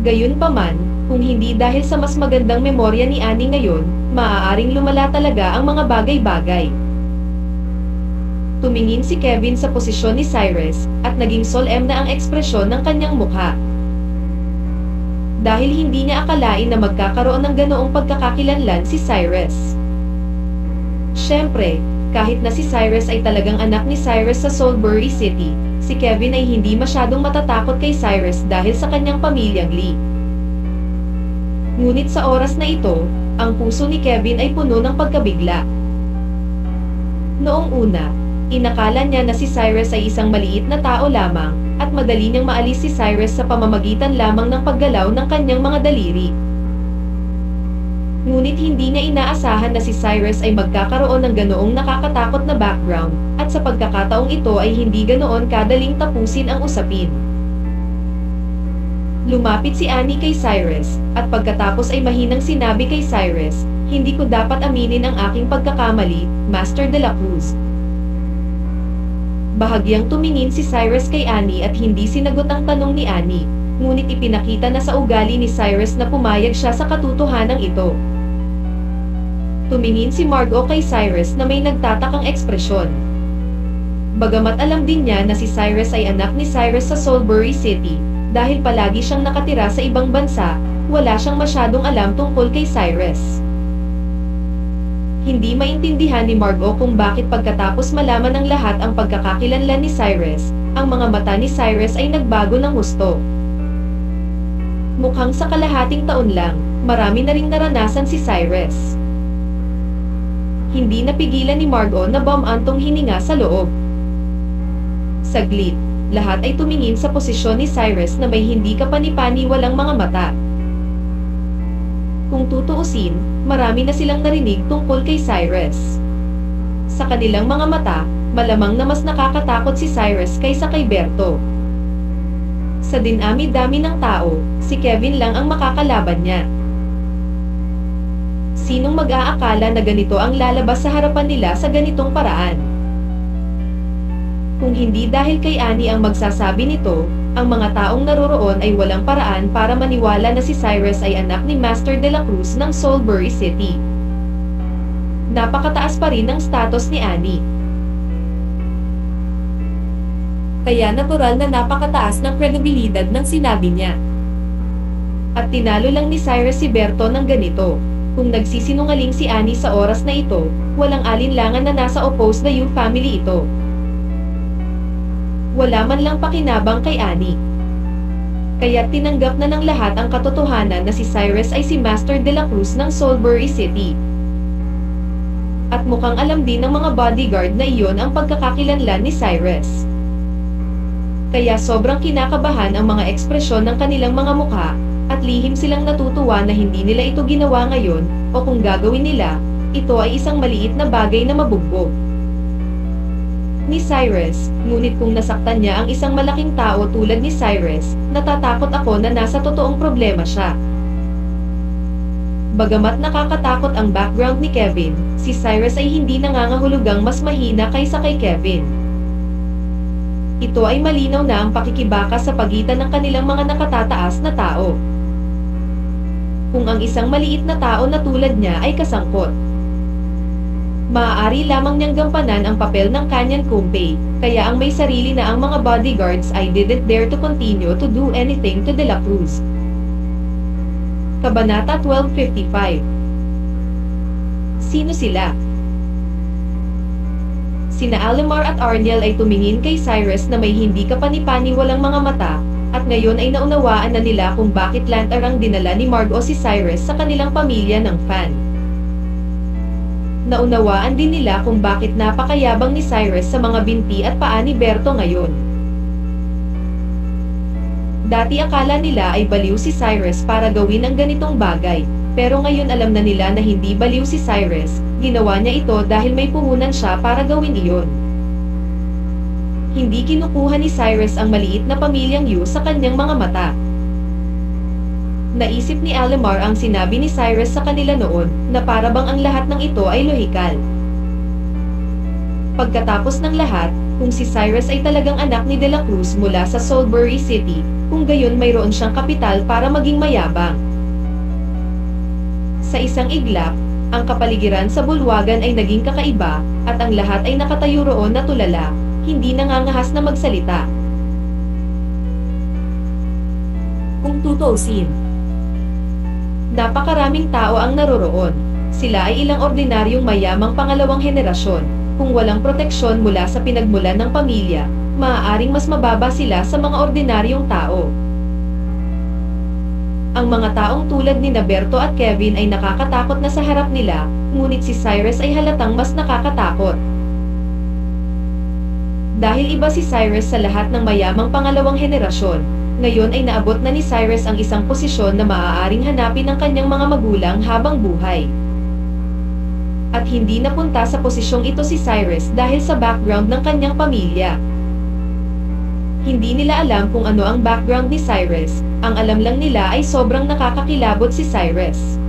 Gayunpaman, kung hindi dahil sa mas magandang memorya ni Annie ngayon, maaaring lumala talaga ang mga bagay-bagay. Tumingin si Kevin sa posisyon ni Cyrus, at naging solemn na ang ekspresyon ng kanyang mukha. Dahil hindi niya akalain na magkakaroon ng ganoong pagkakakilanlan si Cyrus. Siyempre, kahit na si Cyrus ay talagang anak ni Cyrus sa Soulbury City, si Kevin ay hindi masyadong matatakot kay Cyrus dahil sa kanyang pamilyang Lee. Ngunit sa oras na ito, ang puso ni Kevin ay puno ng pagkabigla. Noong una, inakala niya na si Cyrus ay isang maliit na tao lamang, at madali niyang maalis si Cyrus sa pamamagitan lamang ng paggalaw ng kanyang mga daliri. Ngunit hindi niya inaasahan na si Cyrus ay magkakaroon ng ganoong nakakatakot na background, at sa pagkakataong ito ay hindi ganoon kadaling tapusin ang usapin. Lumapit si Annie kay Cyrus, at pagkatapos ay mahinang sinabi kay Cyrus, "Hindi ko dapat aminin ang aking pagkakamali, Master de la Cruz." Bahagyang tumingin si Cyrus kay Annie at hindi sinagot ang tanong ni Annie. ngunit ipinakita na sa ugali ni Cyrus na pumayag siya sa katotohanan ito. Tumingin si Margot kay Cyrus na may nagtatakang ekspresyon. Bagamat alam din niya na si Cyrus ay anak ni Cyrus sa Salisbury City, dahil palagi siyang nakatira sa ibang bansa, wala siyang masyadong alam tungkol kay Cyrus. Hindi maintindihan ni Margot kung bakit pagkatapos malaman ng lahat ang pagkakakilanlan ni Cyrus, ang mga mata ni Cyrus ay nagbago ng husto. Mukhang sa kalahating taon lang, marami na ring naranasan si Cyrus. Hindi napigilan ni Margot na bumantong hininga sa loob. Saglit, lahat ay tumingin sa posisyon ni Cyrus na may hindi kapani-paniwalang mga mata. Kung tutuusin, marami na silang narinig tungkol kay Cyrus. Sa kanilang mga mata, malamang na mas nakakatakot si Cyrus kaysa kay Berto. Sa dinami-dami ng tao, si Kevin lang ang makakalaban niya. Sinong mag-aakala na ganito ang lalabas sa harapan nila sa ganitong paraan? Kung hindi dahil kay Annie ang magsasabi nito, ang mga taong naroroon ay walang paraan para maniwala na si Cyrus ay anak ni Master de la Cruz ng Salisbury City. Napakataas pa rin ang status ni Annie. Kaya natural na napakataas ng kredibilidad ng sinabi niya. At tinalo lang ni Cyrus si Berto ng ganito. Kung nagsisinungaling si Annie sa oras na ito, walang alinlangan na nasa opposed na yung family ito. Wala man lang pakinabang kay Annie. Kaya tinanggap na ng lahat ang katotohanan na si Cyrus ay si Master de la Cruz ng Salisbury City. At mukhang alam din ng mga bodyguard na iyon ang pagkakakilanlan ni Cyrus. Kaya sobrang kinakabahan ang mga ekspresyon ng kanilang mga mukha, at lihim silang natutuwa na hindi nila ito ginawa ngayon, o kung gagawin nila, ito ay isang maliit na bagay na mabugbog ni Cyrus, ngunit kung nasaktan niya ang isang malaking tao tulad ni Cyrus, natatakot ako na nasa totoong problema siya. Bagamat nakakatakot ang background ni Kevin, si Cyrus ay hindi nangangahulugang mas mahina kaysa kay Kevin. Ito ay malinaw na ang pakikibaka sa pagitan ng kanilang mga nakatataas na tao. Kung ang isang maliit na tao na tulad niya ay kasangkot, maaari lamang niyang gampanan ang papel ng kanyang kumpay, kaya ang may sarili na ang mga bodyguards ay didn't dare to continue to do anything to De La Cruz. Kabanata 12:55. Sino sila? Sina Alimar at Arniel ay tumingin kay Cyrus na may hindi kapani-paniwalang mga mata, at ngayon ay naunawaan na nila kung bakit lantar ang dinala ni Margot si Cyrus sa kanilang pamilya ng fan. Naunawaan din nila kung bakit napakayabang ni Cyrus sa mga binti at paa ni Berto ngayon. Dati akala nila ay baliw si Cyrus para gawin ang ganitong bagay, pero ngayon alam na nila na hindi baliw si Cyrus, ginawa niya ito dahil may puhunan siya para gawin iyon. Hindi kinukuha ni Cyrus ang maliit na pamilyang Yu sa kanyang mga mata. Naisip ni Alimar ang sinabi ni Cyrus sa kanila noon, na para bang ang lahat ng ito ay lohikal. Pagkatapos ng lahat, kung si Cyrus ay talagang anak ni De La Cruz mula sa Salisbury City, kung gayon mayroon siyang kapital para maging mayabang. Sa isang iglap, ang kapaligiran sa bulwagan ay naging kakaiba, at ang lahat ay nakatayo roon na tulala, hindi nangangahas na magsalita. Kung tutuusin, napakaraming tao ang naroroon. Sila ay ilang ordinaryong mayamang pangalawang henerasyon. Kung walang proteksyon mula sa pinagmulan ng pamilya, maaaring mas mababa sila sa mga ordinaryong tao. Ang mga taong tulad ni Berto at Kevin ay nakakatakot na sa harap nila, ngunit si Cyrus ay halatang mas nakakatakot. Dahil iba si Cyrus sa lahat ng mayamang pangalawang henerasyon, ngayon ay naabot na ni Cyrus ang isang posisyon na maaaring hanapin ng kanyang mga magulang habang buhay. At hindi napunta sa posisyong ito si Cyrus dahil sa background ng kanyang pamilya. Hindi nila alam kung ano ang background ni Cyrus, ang alam lang nila ay sobrang nakakakilabot si Cyrus.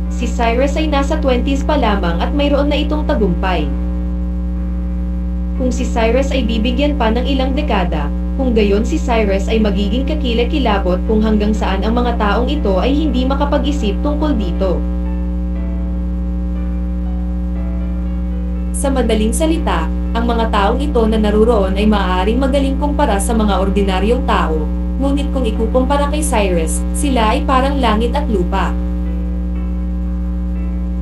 Si Cyrus ay nasa 20s pa lamang at mayroon na itong tagumpay. Kung si Cyrus ay bibigyan pa ng ilang dekada, Kung gayon si Cyrus ay magiging kakilakilabot kung hanggang saan ang mga taong ito ay hindi makapag-isip tungkol dito. Sa madaling salita, ang mga taong ito na naruroon ay maaaring magaling kumpara sa mga ordinaryong tao, ngunit kung ikukumpara kay Cyrus, sila ay parang langit at lupa.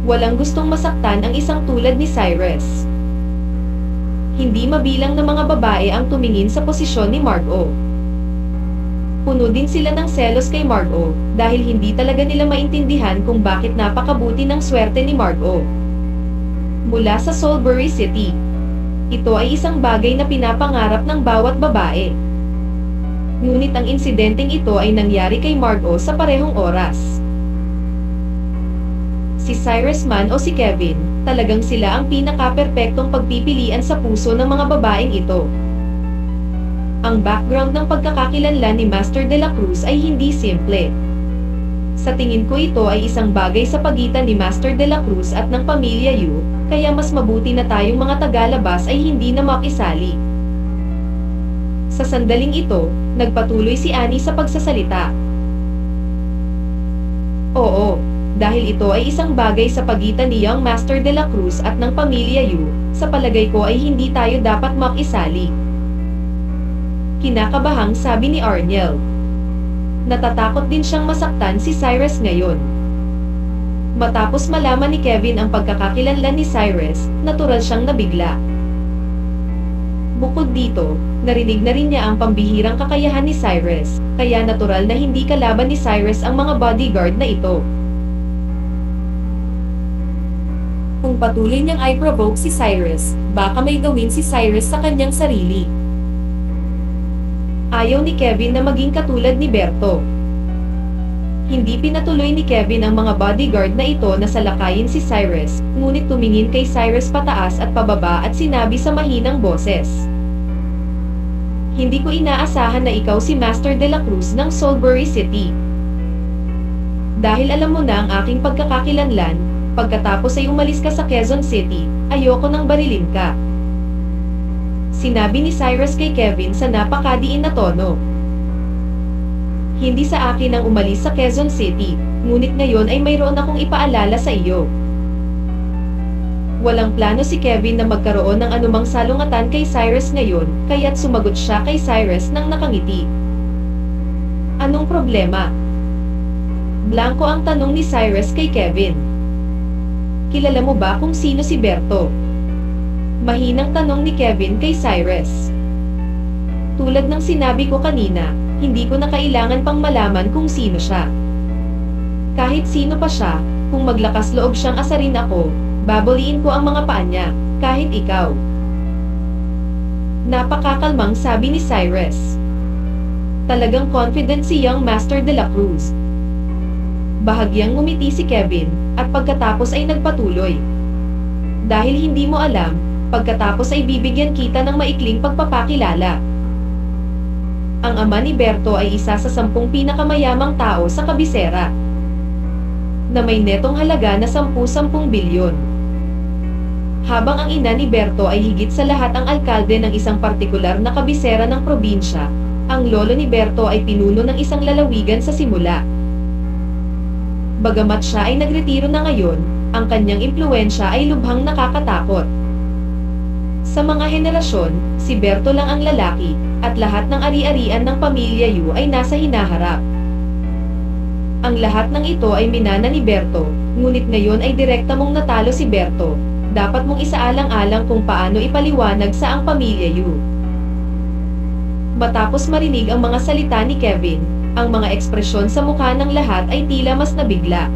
Walang gustong masaktan ang isang tulad ni Cyrus. Hindi mabilang na mga babae ang tumingin sa posisyon ni Margo. Puno din sila ng selos kay Margo, dahil hindi talaga nila maintindihan kung bakit napakabuti ng swerte ni Margo. Mula sa Soulbury City. Ito ay isang bagay na pinapangarap ng bawat babae. Ngunit ang insidenteng ito ay nangyari kay Margo sa parehong oras. Si Cyrus man o si Kevin, talagang sila ang pinaka-perpektong pagpipilian sa puso ng mga babaeng ito. Ang background ng pagkakakilanlan ni Master de la Cruz ay hindi simple. Sa tingin ko ito ay isang bagay sa pagitan ni Master de la Cruz at ng pamilya Yu, kaya mas mabuti na tayong mga tagalabas ay hindi na makisali. Sa sandaling ito, nagpatuloy si Annie sa pagsasalita. Oo, dahil ito ay isang bagay sa pagitan ni Young Master de la Cruz at ng pamilya Yu, sa palagay ko ay hindi tayo dapat makisali. Kinakabahang sabi ni Arniel. Natatakot din siyang masaktan si Cyrus ngayon. Matapos malaman ni Kevin ang pagkakakilanlan ni Cyrus, natural siyang nabigla. Bukod dito, narinig na rin niya ang pambihirang kakayahan ni Cyrus, kaya natural na hindi kalaban ni Cyrus ang mga bodyguard na ito. Kung patuloy niyang i-provoke si Cyrus, baka may gawin si Cyrus sa kanyang sarili. Ayaw ni Kevin na maging katulad ni Berto. Hindi pinatuloy ni Kevin ang mga bodyguard na ito na salakayin si Cyrus, ngunit tumingin kay Cyrus pataas at pababa at sinabi sa mahinang boses. Hindi ko inaasahan na ikaw si Master de la Cruz ng Soulbury City. Dahil alam mo na ang aking pagkakakilanlan, pagkatapos ay umalis ka sa Quezon City, ayoko nang barilin ka. Sinabi ni Cyrus kay Kevin sa napakadiin na tono. Hindi sa akin ang umalis sa Quezon City, ngunit ngayon ay mayroon akong ipaalala sa iyo. Walang plano si Kevin na magkaroon ng anumang salungatan kay Cyrus ngayon, kaya't sumagot siya kay Cyrus nang nakangiti. Anong problema? Blanco ang tanong ni Cyrus kay Kevin. Kilala mo ba kung sino si Berto? Mahinang tanong ni Kevin kay Cyrus. Tulad ng sinabi ko kanina, hindi ko na kailangan pang malaman kung sino siya. Kahit sino pa siya, kung maglakas loob siyang asarin ako, babaliin ko ang mga paa niya, kahit ikaw. Napakakalmang sabi ni Cyrus. Talagang confident si Young Master de la Cruz. Bahagyang ngumiti si Kevin, at pagkatapos ay nagpatuloy. Dahil hindi mo alam, pagkatapos ay bibigyan kita ng maikling pagpapakilala. Ang ama ni Berto ay isa sa 10 pinakamayamang tao sa kabisera, na may netong halaga na 10 bilyon. Habang ang ina ni Berto ay higit sa lahat ang alkalde ng isang partikular na kabisera ng probinsya, ang lolo ni Berto ay pinuno ng isang lalawigan sa simula. Bagamat siya ay nagretiro na ngayon, ang kanyang impluwensya ay lubhang nakakatakot. Sa mga henerasyon, si Berto lang ang lalaki, at lahat ng ari-arian ng pamilya Yu ay nasa hinaharap. Ang lahat ng ito ay minana ni Berto, ngunit ngayon ay direkta mong natalo si Berto. Dapat mong isaalang-alang kung paano ipaliwanag sa ang pamilya Yu. Matapos marinig ang mga salita ni Kevin, ang mga ekspresyon sa mukha ng lahat ay tila mas nabigla.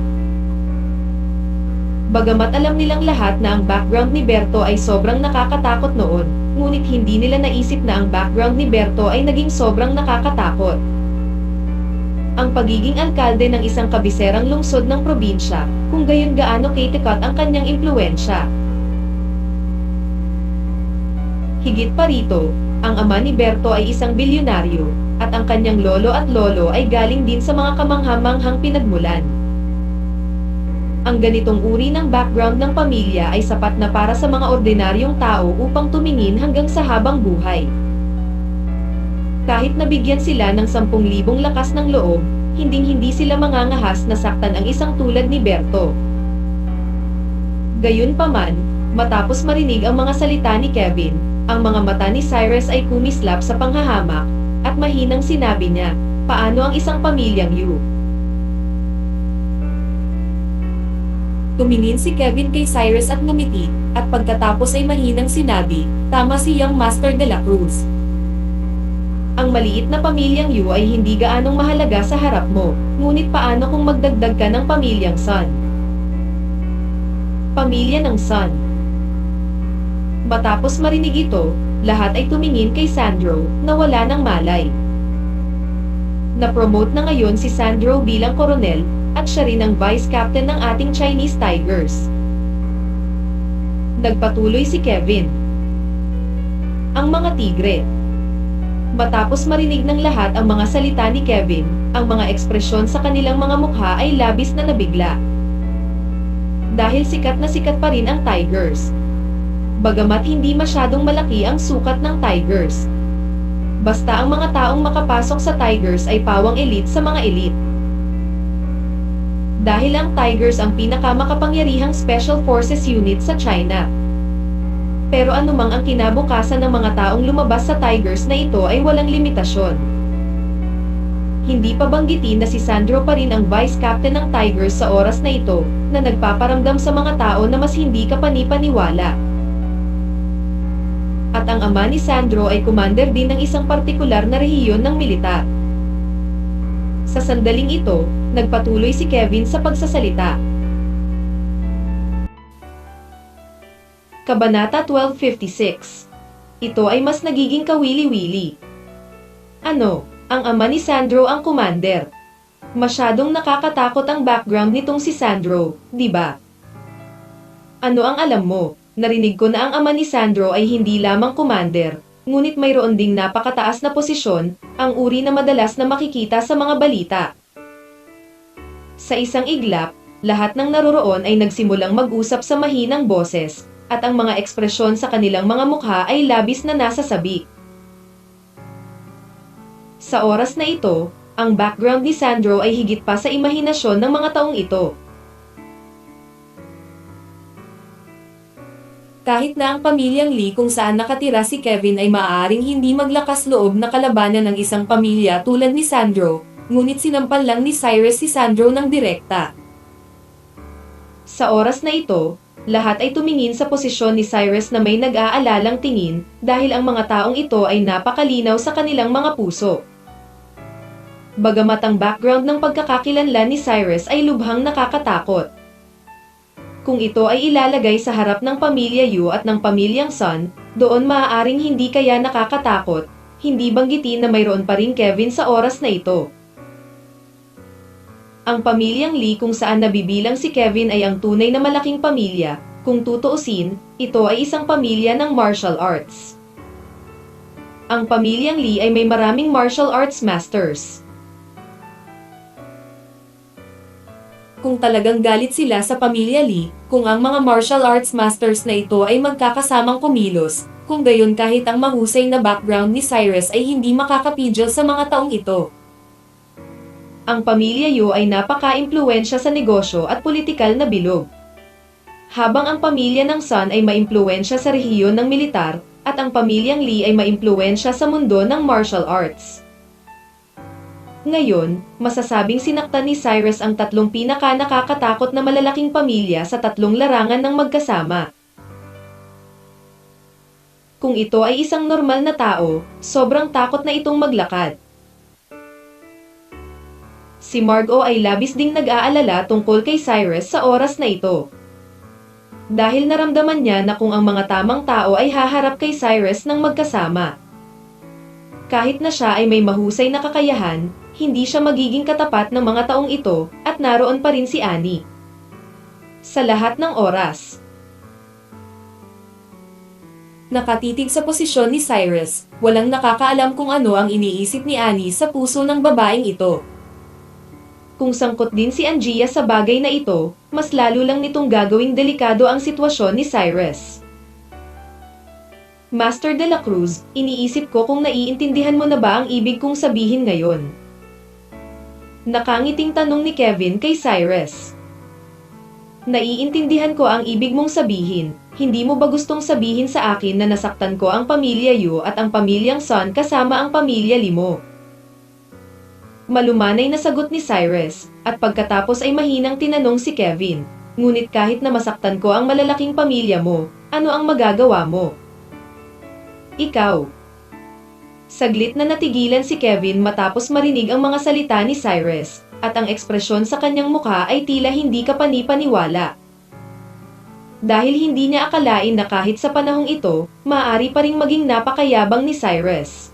Bagamat alam nilang lahat na ang background ni Berto ay sobrang nakakatakot noon, ngunit hindi nila naisip na ang background ni Berto ay naging sobrang nakakatakot. Ang pagiging alkalde ng isang kabiserang lungsod ng probinsya, kung gayon gaano katikat ang kanyang impluwensya. Higit pa rito, ang ama ni Berto ay isang bilyonaryo, at ang kanyang lolo at lolo ay galing din sa mga kamanghamanghang pinagmulan. Ang ganitong uri ng background ng pamilya ay sapat na para sa mga ordinaryong tao upang tumingin hanggang sa habang buhay. Kahit nabigyan sila ng 10,000 lakas ng loob, hinding-hindi sila mangangahas na saktan ang isang tulad ni Berto. Gayunpaman, matapos marinig ang mga salita ni Kevin, ang mga mata ni Cyrus ay kumislap sa panghahamak, at mahinang sinabi niya, "Paano ang isang pamilyang Yu?" Tumingin si Kevin kay Cyrus at ngumiti, at pagkatapos ay mahinang sinabi, "Tama si Young Master de la Cruz. Ang maliit na pamilyang Yu ay hindi gaanong mahalaga sa harap mo, ngunit paano kung magdagdag ka ng pamilyang Sun? Pamilya ng Sun." Matapos marinig ito, lahat ay tumingin kay Sandro, na wala ng malay. Na-promote na ngayon si Sandro bilang koronel, at siya rin ang vice captain ng ating Chinese Tigers. Nagpatuloy si Kevin. Ang mga tigre. Matapos marinig ng lahat ang mga salita ni Kevin, ang mga ekspresyon sa kanilang mga mukha ay labis na nabigla. Dahil sikat na sikat pa rin ang Tigers. Bagamat hindi masyadong malaki ang sukat ng Tigers. Basta ang mga taong makapasok sa Tigers ay pawang elite sa mga elite. Dahil ang Tigers ang pinakamakapangyarihang Special Forces unit sa China. Pero anumang ang kinabukasan ng mga taong lumabas sa Tigers na ito ay walang limitasyon. Hindi pa banggitin na si Sandro pa rin ang vice captain ng Tigers sa oras na ito, na nagpaparamdam sa mga tao na mas hindi kapani-paniwala. At ang ama ni Sandro ay commander din ng isang partikular na rehiyon ng militar. Sa sandaling ito, nagpatuloy si Kevin sa pagsasalita. Kabanata 1256. Ito ay mas nagiging kawili-wili. Ano, ang ama ni Sandro ang commander? Masyadong nakakatakot ang background nitong si Sandro, di ba? Ano ang alam mo? Narinig ko na ang ama ni Sandro ay hindi lamang commander, ngunit mayroon ding napakataas na posisyon, ang uri na madalas na makikita sa mga balita. Sa isang iglap, lahat ng naroroon ay nagsimulang mag-usap sa mahinang boses, at ang mga ekspresyon sa kanilang mga mukha ay labis na nasasabi. Sa oras na ito, ang background ni Sandro ay higit pa sa imahinasyon ng mga taong ito. Kahit na ang pamilyang Lee kung saan nakatira si Kevin ay maaaring hindi maglakas loob na kalabanan ng isang pamilya tulad ni Sandro, ngunit sinampal lang ni Cyrus si Sandro ng direkta. Sa oras na ito, lahat ay tumingin sa posisyon ni Cyrus na may nag-aalalang tingin, dahil ang mga taong ito ay napakalinaw sa kanilang mga puso. Bagamat ang background ng pagkakakilanlan ni Cyrus ay lubhang nakakatakot. Kung ito ay ilalagay sa harap ng pamilya Yu at ng pamilyang Sun, doon maaaring hindi kaya nakakatakot, hindi banggitin na mayroon pa rin Kevin sa oras na ito. Ang pamilyang Lee kung saan nabibilang si Kevin ay ang tunay na malaking pamilya, kung tutuusin, ito ay isang pamilya ng martial arts. Ang pamilyang Lee ay may maraming martial arts masters. Kung talagang galit sila sa pamilya Lee, kung ang mga martial arts masters na ito ay magkakasamang kumilos, kung gayon kahit ang mahusay na background ni Cyrus ay hindi makakapigil sa mga taong ito. Ang pamilya Yu ay napaka-impluwensya sa negosyo at politikal na bilog. Habang ang pamilya ng Sun ay maimpluwensya sa rehiyon ng militar, at ang pamilyang Lee ay maimpluwensya sa mundo ng martial arts. Ngayon, masasabing sinaktan ni Cyrus ang tatlong pinaka-nakakatakot na malalaking pamilya sa tatlong larangan ng magkasama. Kung ito ay isang normal na tao, sobrang takot na itong maglakad. Si Margo ay labis ding nag-aalala tungkol kay Cyrus sa oras na ito. Dahil naramdaman niya na kung ang mga tamang tao ay haharap kay Cyrus ng magkasama. Kahit na siya ay may mahusay na kakayahan, hindi siya magiging katapat ng mga taong ito, at naroon pa rin si Annie. Sa lahat ng oras. Nakatitig sa posisyon ni Cyrus, walang nakakaalam kung ano ang iniisip ni Annie sa puso ng babaeng ito. Kung sangkot din si Angia sa bagay na ito, mas lalo lang nitong gagawing delikado ang sitwasyon ni Cyrus. Master de la Cruz, iniisip ko kung naiintindihan mo na ba ang ibig kong sabihin ngayon. Nakangiting tanong ni Kevin kay Cyrus. Naiintindihan ko ang ibig mong sabihin, hindi mo ba gustong sabihin sa akin na nasaktan ko ang pamilya Yu at ang pamilyang Sun kasama ang pamilya Lee mo? Malumanay na sagot ni Cyrus, at pagkatapos ay mahinang tinanong si Kevin, ngunit kahit na masaktan ko ang malalaking pamilya mo, ano ang magagawa mo? Ikaw. Saglit na natigilan si Kevin matapos marinig ang mga salita ni Cyrus, at ang ekspresyon sa kanyang mukha ay tila hindi kapani-paniwala. Dahil hindi niya akalain na kahit sa panahong ito, maaari pa ring maging napakayabang ni Cyrus.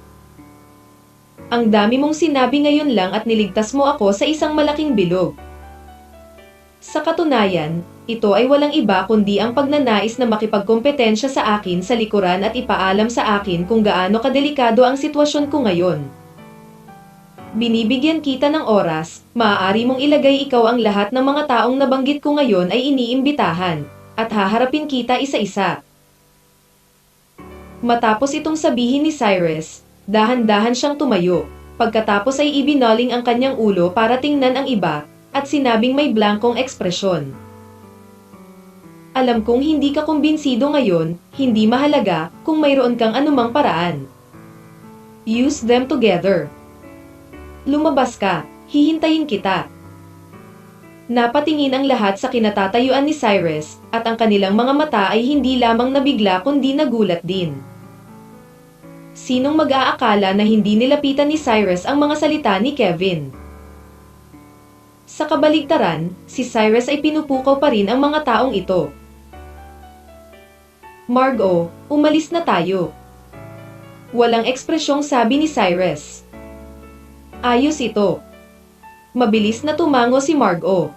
Ang dami mong sinabi ngayon lang at niligtas mo ako sa isang malaking bilog. Sa katunayan, ito ay walang iba kundi ang pagnanais na makipagkompetensya sa akin sa likuran at ipaalam sa akin kung gaano kadelikado ang sitwasyon ko ngayon. Binibigyan kita ng oras, maaari mong ilagay ikaw ang lahat ng mga taong nabanggit ko ngayon ay iniimbitahan, at haharapin kita isa-isa. Matapos itong sabihin ni Cyrus, dahan-dahan siyang tumayo, pagkatapos ay ibinoling ang kanyang ulo para tingnan ang iba, at sinabing may blankong ekspresyon. Alam kong hindi ka kumbinsido ngayon, hindi mahalaga kung mayroon kang anumang paraan. Use them together. Lumabas ka, hihintayin kita. Napatingin ang lahat sa kinatatayuan ni Cyrus, at ang kanilang mga mata ay hindi lamang nabigla kundi nagulat din. Sinong mag-aakala na hindi nilapitan ni Cyrus ang mga salita ni Kevin? Sa kabaligtaran, si Cyrus ay pinupukaw pa rin ang mga taong ito. Margo, umalis na tayo. Walang ekspresyong sabi ni Cyrus. Ayos ito. Mabilis na tumango si Margo.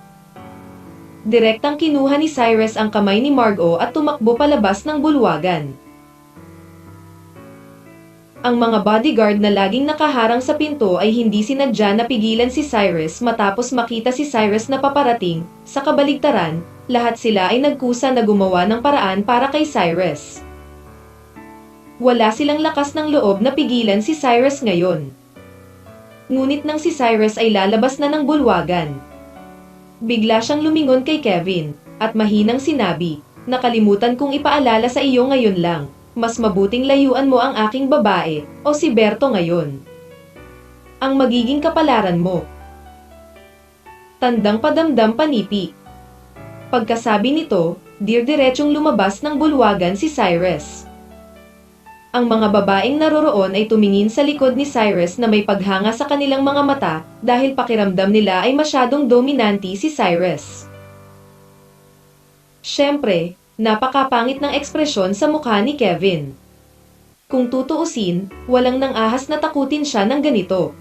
Direktang kinuha ni Cyrus ang kamay ni Margo at tumakbo palabas ng bulwagan. Ang mga bodyguard na laging nakaharang sa pinto ay hindi sinadya na pigilan si Cyrus matapos makita si Cyrus na paparating. Sa kabaligtaran, lahat sila ay nagkusa na gumawa ng paraan para kay Cyrus. Wala silang lakas ng loob na pigilan si Cyrus ngayon. Ngunit nang si Cyrus ay lalabas na ng bulwagan, bigla siyang lumingon kay Kevin, at mahinang sinabi, nakalimutan kong ipaalala sa iyo ngayon lang. Mas mabuting layuan mo ang aking babae, o si Berto ngayon. Ang magiging kapalaran mo. Tandang padamdam panipi. Pagkasabi nito, dir-diretsyong lumabas ng bulwagan si Cyrus. Ang mga babaeng naroroon ay tumingin sa likod ni Cyrus na may paghanga sa kanilang mga mata dahil pakiramdam nila ay masyadong dominante si Cyrus. Siyempre, napakapangit ng ekspresyon sa mukha ni Kevin. Kung tutuusin, walang nang ahas na takutin siya ng ganito.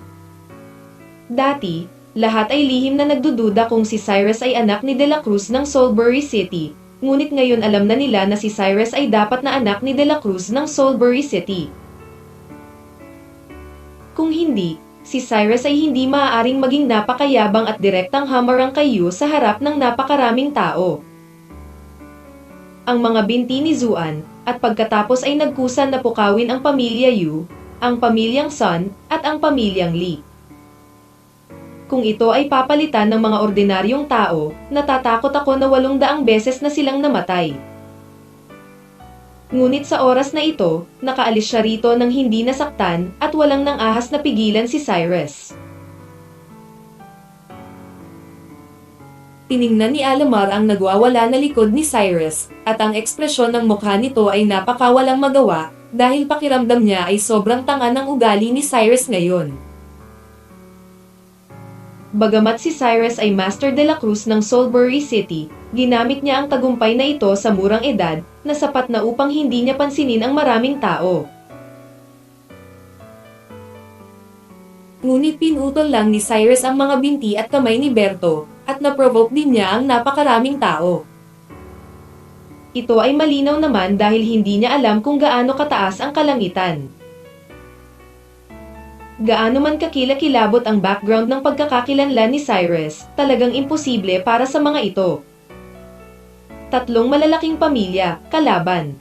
Dati, lahat ay lihim na nagdududa kung si Cyrus ay anak ni De La Cruz ng Soulbury City, ngunit ngayon alam na nila na si Cyrus ay dapat na anak ni De La Cruz ng Soulbury City. Kung hindi, si Cyrus ay hindi maaaring maging napakayabang at direktang hamarang kay Yu sa harap ng napakaraming tao. Ang mga binti ni Zuan, at pagkatapos ay nagkusa na pukawin ang pamilya Yu, ang pamilyang Sun, at ang pamilyang Lee. Kung ito ay papalitan ng mga ordinaryong tao, natatakot ako na 800 beses na silang namatay. Ngunit sa oras na ito, nakaalis siya rito nang hindi nasaktan at walang nang ahas na pigilan si Cyrus. Tiningnan ni Alamar ang nagwawala na likod ni Cyrus, at ang ekspresyon ng mukha nito ay napakawalang magawa, dahil pakiramdam niya ay sobrang tanga ng ugali ni Cyrus ngayon. Bagamat si Cyrus ay Master de la Cruz ng Soulbury City, ginamit niya ang tagumpay na ito sa murang edad, na sapat na upang hindi niya pansinin ang maraming tao. Ngunit pinutol lang ni Cyrus ang mga binti at kamay ni Berto, at na-provoke din niya ang napakaraming tao. Ito ay malinaw naman dahil hindi niya alam kung gaano kataas ang kalangitan. Gaano man kakilakilabot ang background ng pagkakakilanlan ni Cyrus, talagang imposible para sa mga ito. 3 malalaking pamilya, kalaban.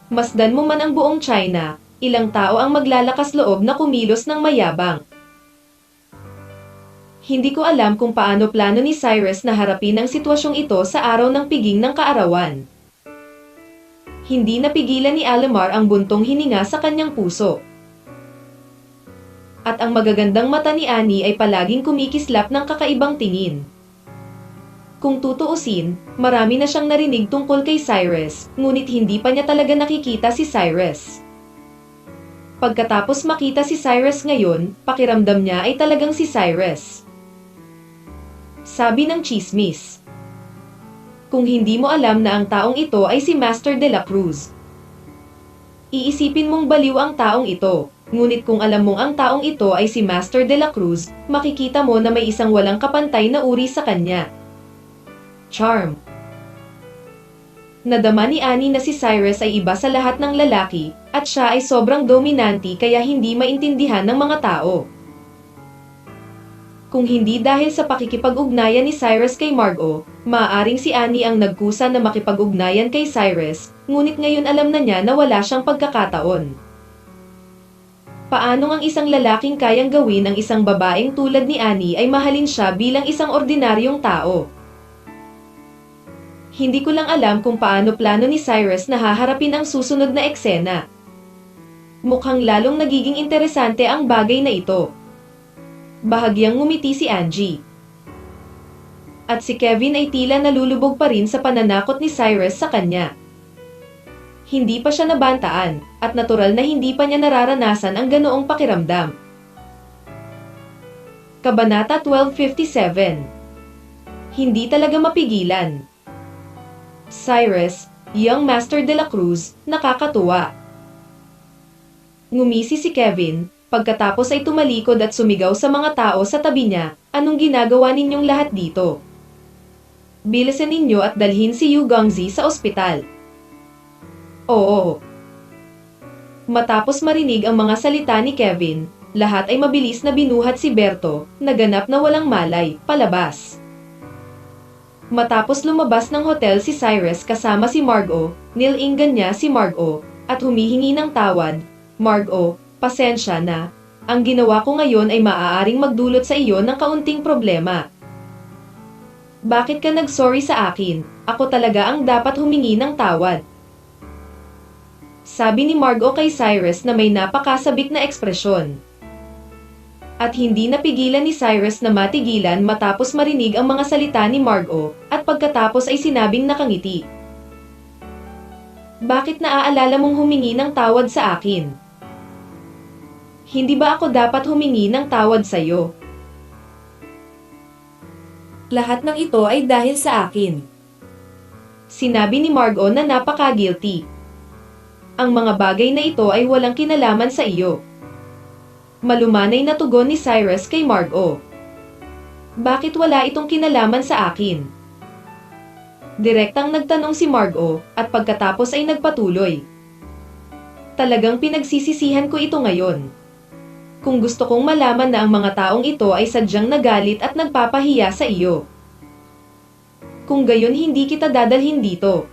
Masdan mo man ang buong China, ilang tao ang maglalakas loob na kumilos ng mayabang. Hindi ko alam kung paano plano ni Cyrus na harapin ang sitwasyong ito sa araw ng piging ng kaarawan. Hindi napigilan ni Alamar ang buntong hininga sa kanyang puso. At ang magagandang mata ni Annie ay palaging kumikislap ng kakaibang tingin. Kung tutuusin, marami na siyang narinig tungkol kay Cyrus, ngunit hindi pa niya talaga nakikita si Cyrus. Pagkatapos makita si Cyrus ngayon, pakiramdam niya ay talagang si Cyrus. Sabi ng chismis. Kung hindi mo alam na ang taong ito ay si Master de la Cruz, iisipin mong baliw ang taong ito. Ngunit kung alam mong ang taong ito ay si Master de la Cruz, makikita mo na may isang walang kapantay na uri sa kanya. Charm. Nadama ni Annie na si Cyrus ay iba sa lahat ng lalaki, at siya ay sobrang dominante kaya hindi maintindihan ng mga tao. Kung hindi dahil sa pakikipag-ugnayan ni Cyrus kay Margot, maaaring si Annie ang nagkusa na makipag-ugnayan kay Cyrus, ngunit ngayon alam na niya na wala siyang pagkakataon. Paano ang isang lalaking kayang gawin ang isang babaeng tulad ni Annie ay mahalin siya bilang isang ordinaryong tao? Hindi ko lang alam kung paano plano ni Cyrus na haharapin ang susunod na eksena. Mukhang lalong nagiging interesante ang bagay na ito. Bahagyang ngumiti si Angie. At si Kevin ay tila nalulubog pa rin sa pananakot ni Cyrus sa kanya. Hindi pa siya nabantaan, at natural na hindi pa niya nararanasan ang ganoong pakiramdam. Kabanata 1257. Hindi talaga mapigilan. Cyrus, young Master de la Cruz, nakakatuwa. Ngumisi si Kevin, pagkatapos ay tumalikod at sumigaw sa mga tao sa tabi niya, anong ginagawa ninyong lahat dito? Bilisan ninyo at dalhin si Yu Gongzi sa ospital. Oo. Matapos marinig ang mga salita ni Kevin, lahat ay mabilis na binuhat si Berto, naganap na walang malay, palabas. Matapos lumabas ng hotel si Cyrus kasama si Margot, nilinggan niya si Margot, at humihingi ng tawad. Margot, pasensya na. Ang ginawa ko ngayon ay maaaring magdulot sa iyo ng kaunting problema. Bakit ka nag-sorry sa akin? Ako talaga ang dapat humingi ng tawad. Sabi ni Margot kay Cyrus na may napakasabik na ekspresyon. At hindi napigilan ni Cyrus na matigilan matapos marinig ang mga salita ni Margot, at pagkatapos ay sinabing nakangiti. Bakit naaalala mong humingi ng tawad sa akin? Hindi ba ako dapat humingi ng tawad sa iyo? Lahat ng ito ay dahil sa akin. Sinabi ni Margot na napaka-guilty. Ang mga bagay na ito ay walang kinalaman sa iyo. Malumanay na tugon ni Cyrus kay Margot. Bakit wala itong kinalaman sa akin? Direktang nagtanong si Margot, at pagkatapos ay nagpatuloy. Talagang pinagsisisihan ko ito ngayon. Kung gusto kong malaman na ang mga taong ito ay sadyang nagalit at nagpapahiya sa iyo. Kung gayon hindi kita dadalhin dito.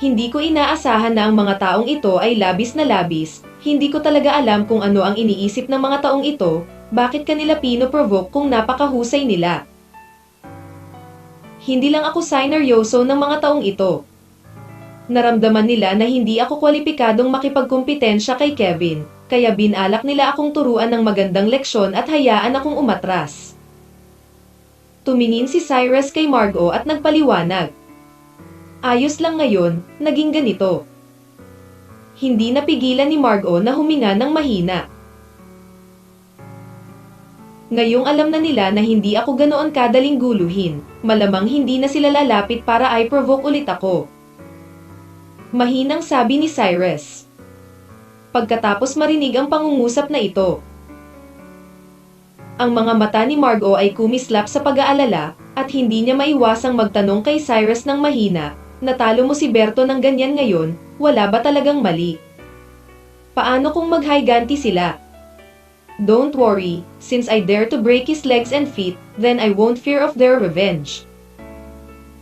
Hindi ko inaasahan na ang mga taong ito ay labis na labis, hindi ko talaga alam kung ano ang iniisip ng mga taong ito, bakit kanila pinoprovoke kung napakahusay nila. Hindi lang ako sineryoso ng mga taong ito. Naramdaman nila na hindi ako kwalipikadong makipagkumpetensya kay Kevin, kaya binalak nila akong turuan ng magandang leksyon at hayaan akong umatras. Tumingin si Cyrus kay Margot at nagpaliwanag. Ayos lang ngayon, naging ganito. Hindi napigilan ni Margot na huminga ng mahina. Ngayong alam na nila na hindi ako ganoon kadaling guluhin, malamang hindi na sila lalapit para i-provoke ulit ako. Mahinang sabi ni Cyrus. Pagkatapos marinig ang pangungusap na ito. Ang mga mata ni Margot ay kumislap sa pag-aalala, at hindi niya maiwasang magtanong kay Cyrus ng mahina, natalo mo si Berto ng ganyan ngayon, wala ba talagang mali? Paano kung maghiganti sila? Don't worry, since I dare to break his legs and feet, then I won't fear of their revenge.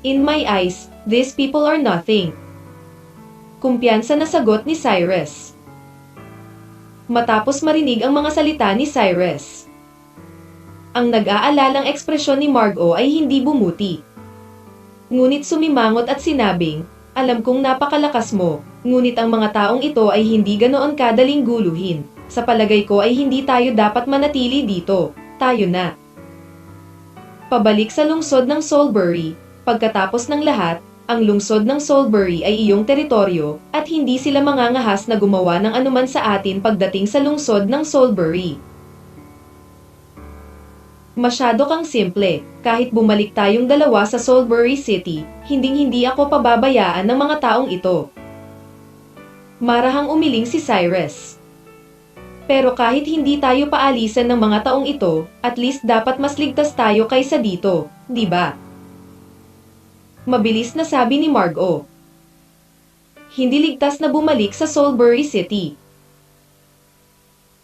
In my eyes, these people are nothing. Kumpiyansa na sagot ni Cyrus. Matapos marinig ang mga salita ni Cyrus, ang nag-aalalang ekspresyon ni Margot ay hindi bumuti. Ngunit sumimangot at sinabing, "Alam kong napakalakas mo, ngunit ang mga taong ito ay hindi ganoon kadaling guluhin. Sa palagay ko ay hindi tayo dapat manatili dito, tayo na." Pabalik sa lungsod ng Soulbury. Pagkatapos ng lahat, ang lungsod ng Soulbury ay iyong teritoryo, at hindi sila mangangahas na gumawa ng anuman sa atin pagdating sa lungsod ng Soulbury. Masyado kang simple, kahit bumalik tayong dalawa sa Soulbury City, hinding-hindi ako pababayaan ng mga taong ito. Marahang umiling si Cyrus. Pero kahit hindi tayo paalisan ng mga taong ito, at least dapat mas ligtas tayo kaysa dito, di ba? Mabilis na sabi ni Margot. Hindi ligtas na bumalik sa Soulbury City.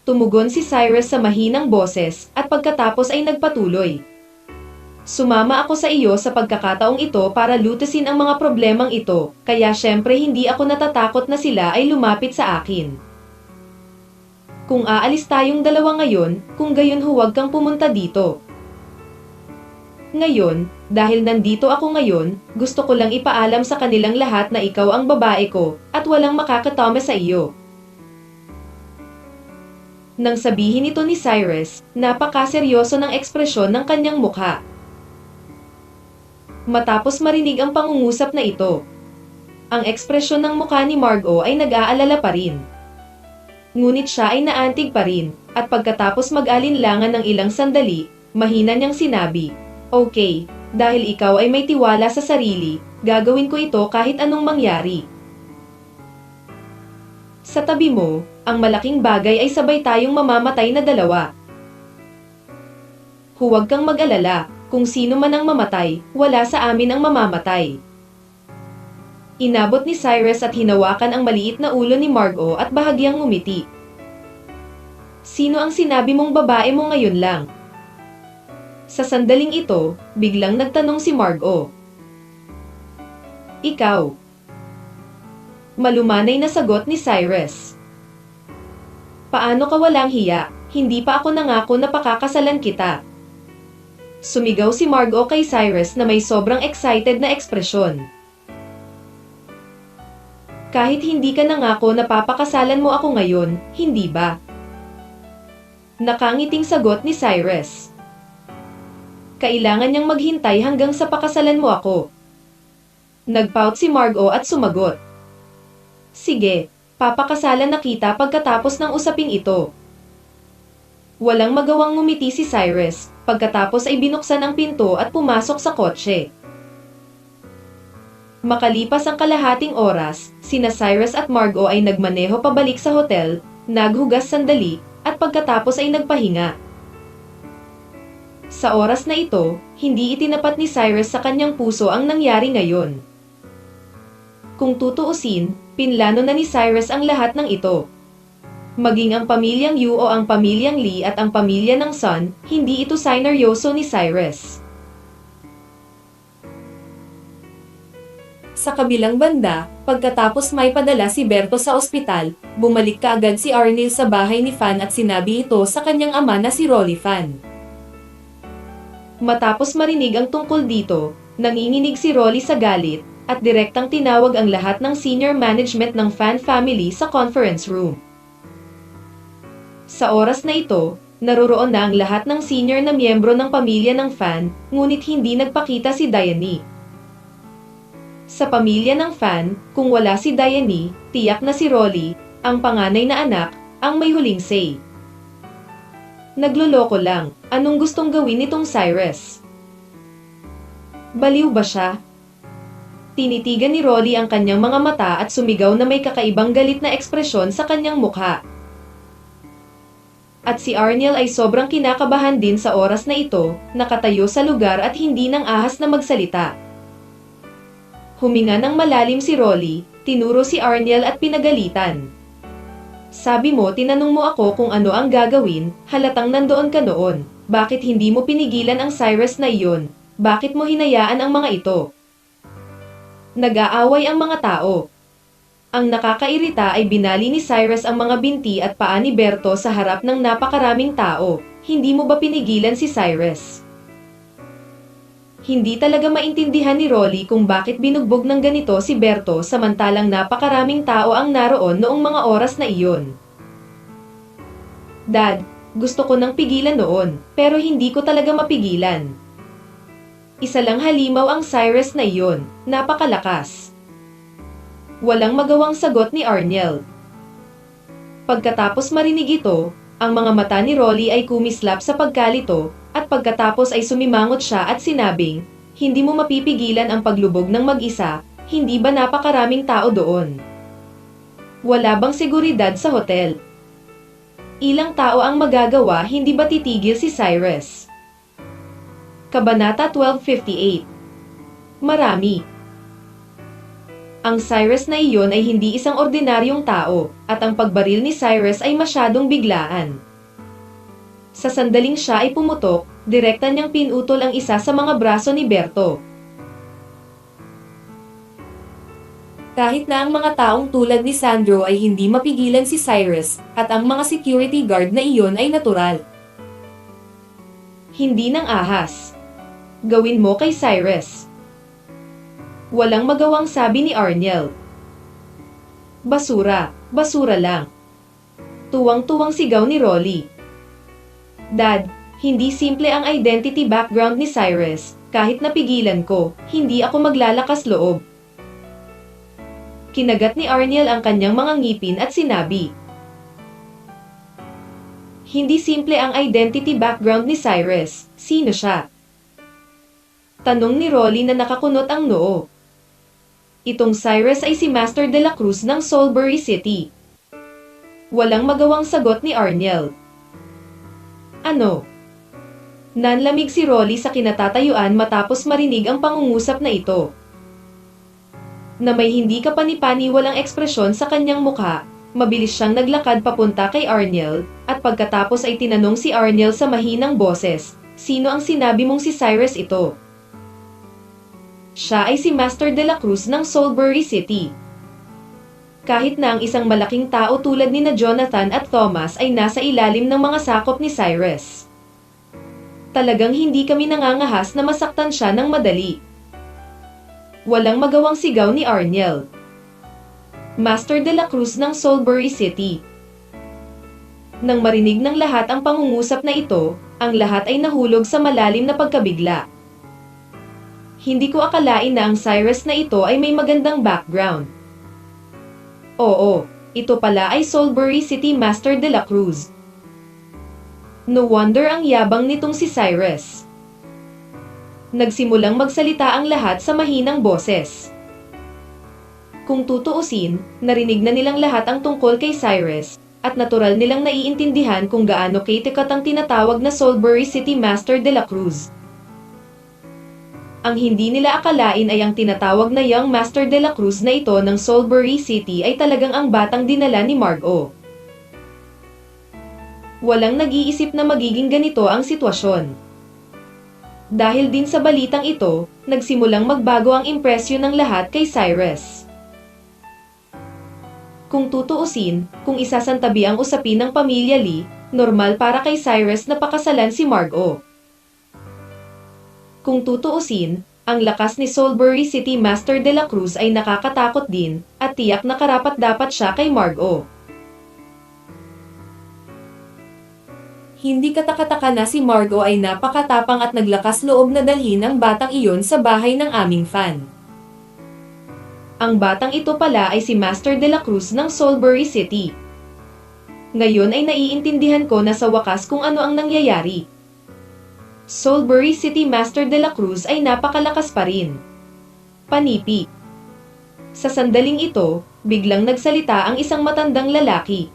Tumugon si Cyrus sa mahinang boses, at pagkatapos ay nagpatuloy. Sumama ako sa iyo sa pagkakataong ito para lutasin ang mga problemang ito, kaya syempre hindi ako natatakot na sila ay lumapit sa akin. Kung aalis tayong dalawa ngayon, kung gayon huwag kang pumunta dito. Ngayon, dahil nandito ako ngayon, gusto ko lang ipaalam sa kanilang lahat na ikaw ang babae ko, at walang makakatama sa iyo. Nang sabihin ito ni Cyrus, napakaseryoso ng ekspresyon ng kanyang mukha. Matapos marinig ang pangungusap na ito, ang ekspresyon ng mukha ni Margot ay nag-aalala pa rin. Ngunit siya ay naantig pa rin, at pagkatapos mag-alinlangan ng ilang sandali, mahina niyang sinabi, "Okay, dahil ikaw ay may tiwala sa sarili, gagawin ko ito kahit anong mangyari." Sa tabi mo, ang malaking bagay ay sabay tayong mamamatay na dalawa. Huwag kang mag-alala, kung sino man ang mamatay, wala sa amin ang mamamatay. Inabot ni Cyrus at hinawakan ang maliit na ulo ni Margot at bahagyang ngumiti. Sino ang sinabi mong babae mo ngayon lang? Sa sandaling ito, biglang nagtanong si Margot. Ikaw. Malumanay na sagot ni Cyrus. Paano ka walang hiya? Hindi pa ako nangako na pakakasalan kita. Sumigaw si Margot kay Cyrus na may sobrang excited na ekspresyon. Kahit hindi ka nangako na papakasalan mo ako ngayon, hindi ba? Nakangiting sagot ni Cyrus. Kailangan niyang maghintay hanggang sa pakasalan mo ako. Nagpout si Margot at sumagot. Sige, papakasalan na kita pagkatapos ng usaping ito. Walang magawang ngumiti si Cyrus, pagkatapos ay binuksan ang pinto at pumasok sa kotse. Makalipas ang kalahating oras, sina Cyrus at Margot ay nagmaneho pabalik sa hotel, naghugas sandali, at pagkatapos ay nagpahinga. Sa oras na ito, hindi itinapat ni Cyrus sa kanyang puso ang nangyari ngayon. Kung tutuusin, pinlano na ni Cyrus ang lahat ng ito. Maging ang pamilyang Yu o ang pamilyang Lee at ang pamilya ng Sun, hindi ito sineryoso ni Cyrus. Sa kabilang banda, pagkatapos may padala si Berto sa ospital, bumalik kaagad si Arnil sa bahay ni Fan at sinabi ito sa kanyang ama na si Rolly Fan. Matapos marinig ang tungkol dito, nanginginig si Rolly sa galit, at direktang tinawag ang lahat ng senior management ng Fan family sa conference room. Sa oras na ito, naroroon na ang lahat ng senior na miyembro ng pamilya ng Fan, ngunit hindi nagpakita si Diane. Sa pamilya ng Fan, kung wala si Diane, tiyak na si Rolly, ang panganay na anak, ang may huling say. Nagloloko lang, anong gustong gawin nitong Cyrus? Baliw ba siya? Tinitigan ni Rolly ang kanyang mga mata at sumigaw na may kakaibang galit na ekspresyon sa kanyang mukha. At si Arnil ay sobrang kinakabahan din sa oras na ito, nakatayo sa lugar at hindi nang ahas na magsalita. Huminga ng malalim si Rolly, tinuro si Arnil at pinagalitan. Sabi mo, tinanong mo ako kung ano ang gagawin, halatang nandoon ka noon. Bakit hindi mo pinigilan ang Cyrus na iyon? Bakit mo hinayaan ang mga ito? Nag-aaway ang mga tao. Ang nakakairita ay binali ni Cyrus ang mga binti at paa ni Berto sa harap ng napakaraming tao. Hindi mo ba pinigilan si Cyrus? Hindi talaga maintindihan ni Rolly kung bakit binugbog ng ganito si Berto samantalang napakaraming tao ang naroon noong mga oras na iyon. Dad, gusto ko nang pigilan noon, pero hindi ko talaga mapigilan. Isa lang halimaw ang Cyrus na iyon, napakalakas. Walang magawang sagot ni Arniel. Pagkatapos marinig ito, ang mga mata ni Rolly ay kumislap sa pagkalito, at pagkatapos ay sumimangot siya at sinabing, "Hindi mo mapipigilan ang paglubog ng mag-isa, hindi ba napakaraming tao doon? Wala bang seguridad sa hotel? Ilang tao ang magagawa, hindi ba titigil si Cyrus?" Kabanata 1258. Marami. Ang Cyrus na iyon ay hindi isang ordinaryong tao, at ang pagbaril ni Cyrus ay masyadong biglaan. Sa sandaling siya ay pumutok, direkta niyang pinutol ang isa sa mga braso ni Berto. Kahit na ang mga taong tulad ni Sandro ay hindi mapigilan si Cyrus, at ang mga security guard na iyon ay natural. Hindi ng ahas. Gawin mo kay Cyrus. Walang magawang sabi ni Arniel. Basura, basura lang. Tuwang-tuwang sigaw ni Rolly. Dad, hindi simple ang identity background ni Cyrus, kahit napigilan ko, hindi ako maglalakas loob. Kinagat ni Arniel ang kanyang mga ngipin at sinabi. Hindi simple ang identity background ni Cyrus, sino siya? Tanong ni Rolly na nakakunot ang noo. Itong Cyrus ay si Master de la Cruz ng Soulbury City. Walang magawang sagot ni Arniel. Ano? Nanlamig si Rolly sa kinatatayuan matapos marinig ang pangungusap na ito. Na may hindi kapani-paniwalang ekspresyon sa kanyang mukha, mabilis siyang naglakad papunta kay Arniel, at pagkatapos ay tinanong si Arniel sa mahinang boses, "Sino ang sinabi mong si Cyrus ito?" Siya ay si Master de la Cruz ng Soulbury City. Kahit na ang isang malaking tao tulad ni na Jonathan at Thomas ay nasa ilalim ng mga sakop ni Cyrus. Talagang hindi kami nangangahas na masaktan siya ng madali. Walang magawang sigaw ni Arniel. Master de la Cruz ng Soulbury City. Nang marinig ng lahat ang pangungusap na ito, ang lahat ay nahulog sa malalim na pagkabigla. Hindi ko akalain na ang Cyrus na ito ay may magandang background. Oo, ito pala ay Soulbury City Master de la Cruz. No wonder ang yabang nitong si Cyrus. Nagsimulang magsalita ang lahat sa mahinang boses. Kung tutuusin, narinig na nilang lahat ang tungkol kay Cyrus, at natural nilang naiintindihan kung gaano katikat ang tinatawag na Soulbury City Master de la Cruz. Ang hindi nila akalain ay ang tinatawag na Young Master de la Cruz na ito ng Soulbury City ay talagang ang batang dinala ni Margo. Walang nag-iisip na magiging ganito ang sitwasyon. Dahil din sa balitang ito, nagsimulang magbago ang impresyon ng lahat kay Cyrus. Kung tutuusin, kung isasantabi ang usapin ng pamilya Lee, normal para kay Cyrus na pakasalan si Margo. Kung tutuusin, ang lakas ni Soulbury City Master de la Cruz ay nakakatakot din, at tiyak na karapat-dapat siya kay Margo. Hindi katakataka na si Margo ay napakatapang at naglakas loob na dalhin ang batang iyon sa bahay ng aming fan. Ang batang ito pala ay si Master de la Cruz ng Soulbury City. Ngayon ay naiintindihan ko na sa wakas kung ano ang nangyayari. Soulbury City Master de la Cruz ay napakalakas pa rin. Panipi. Sa sandaling ito, biglang nagsalita ang isang matandang lalaki.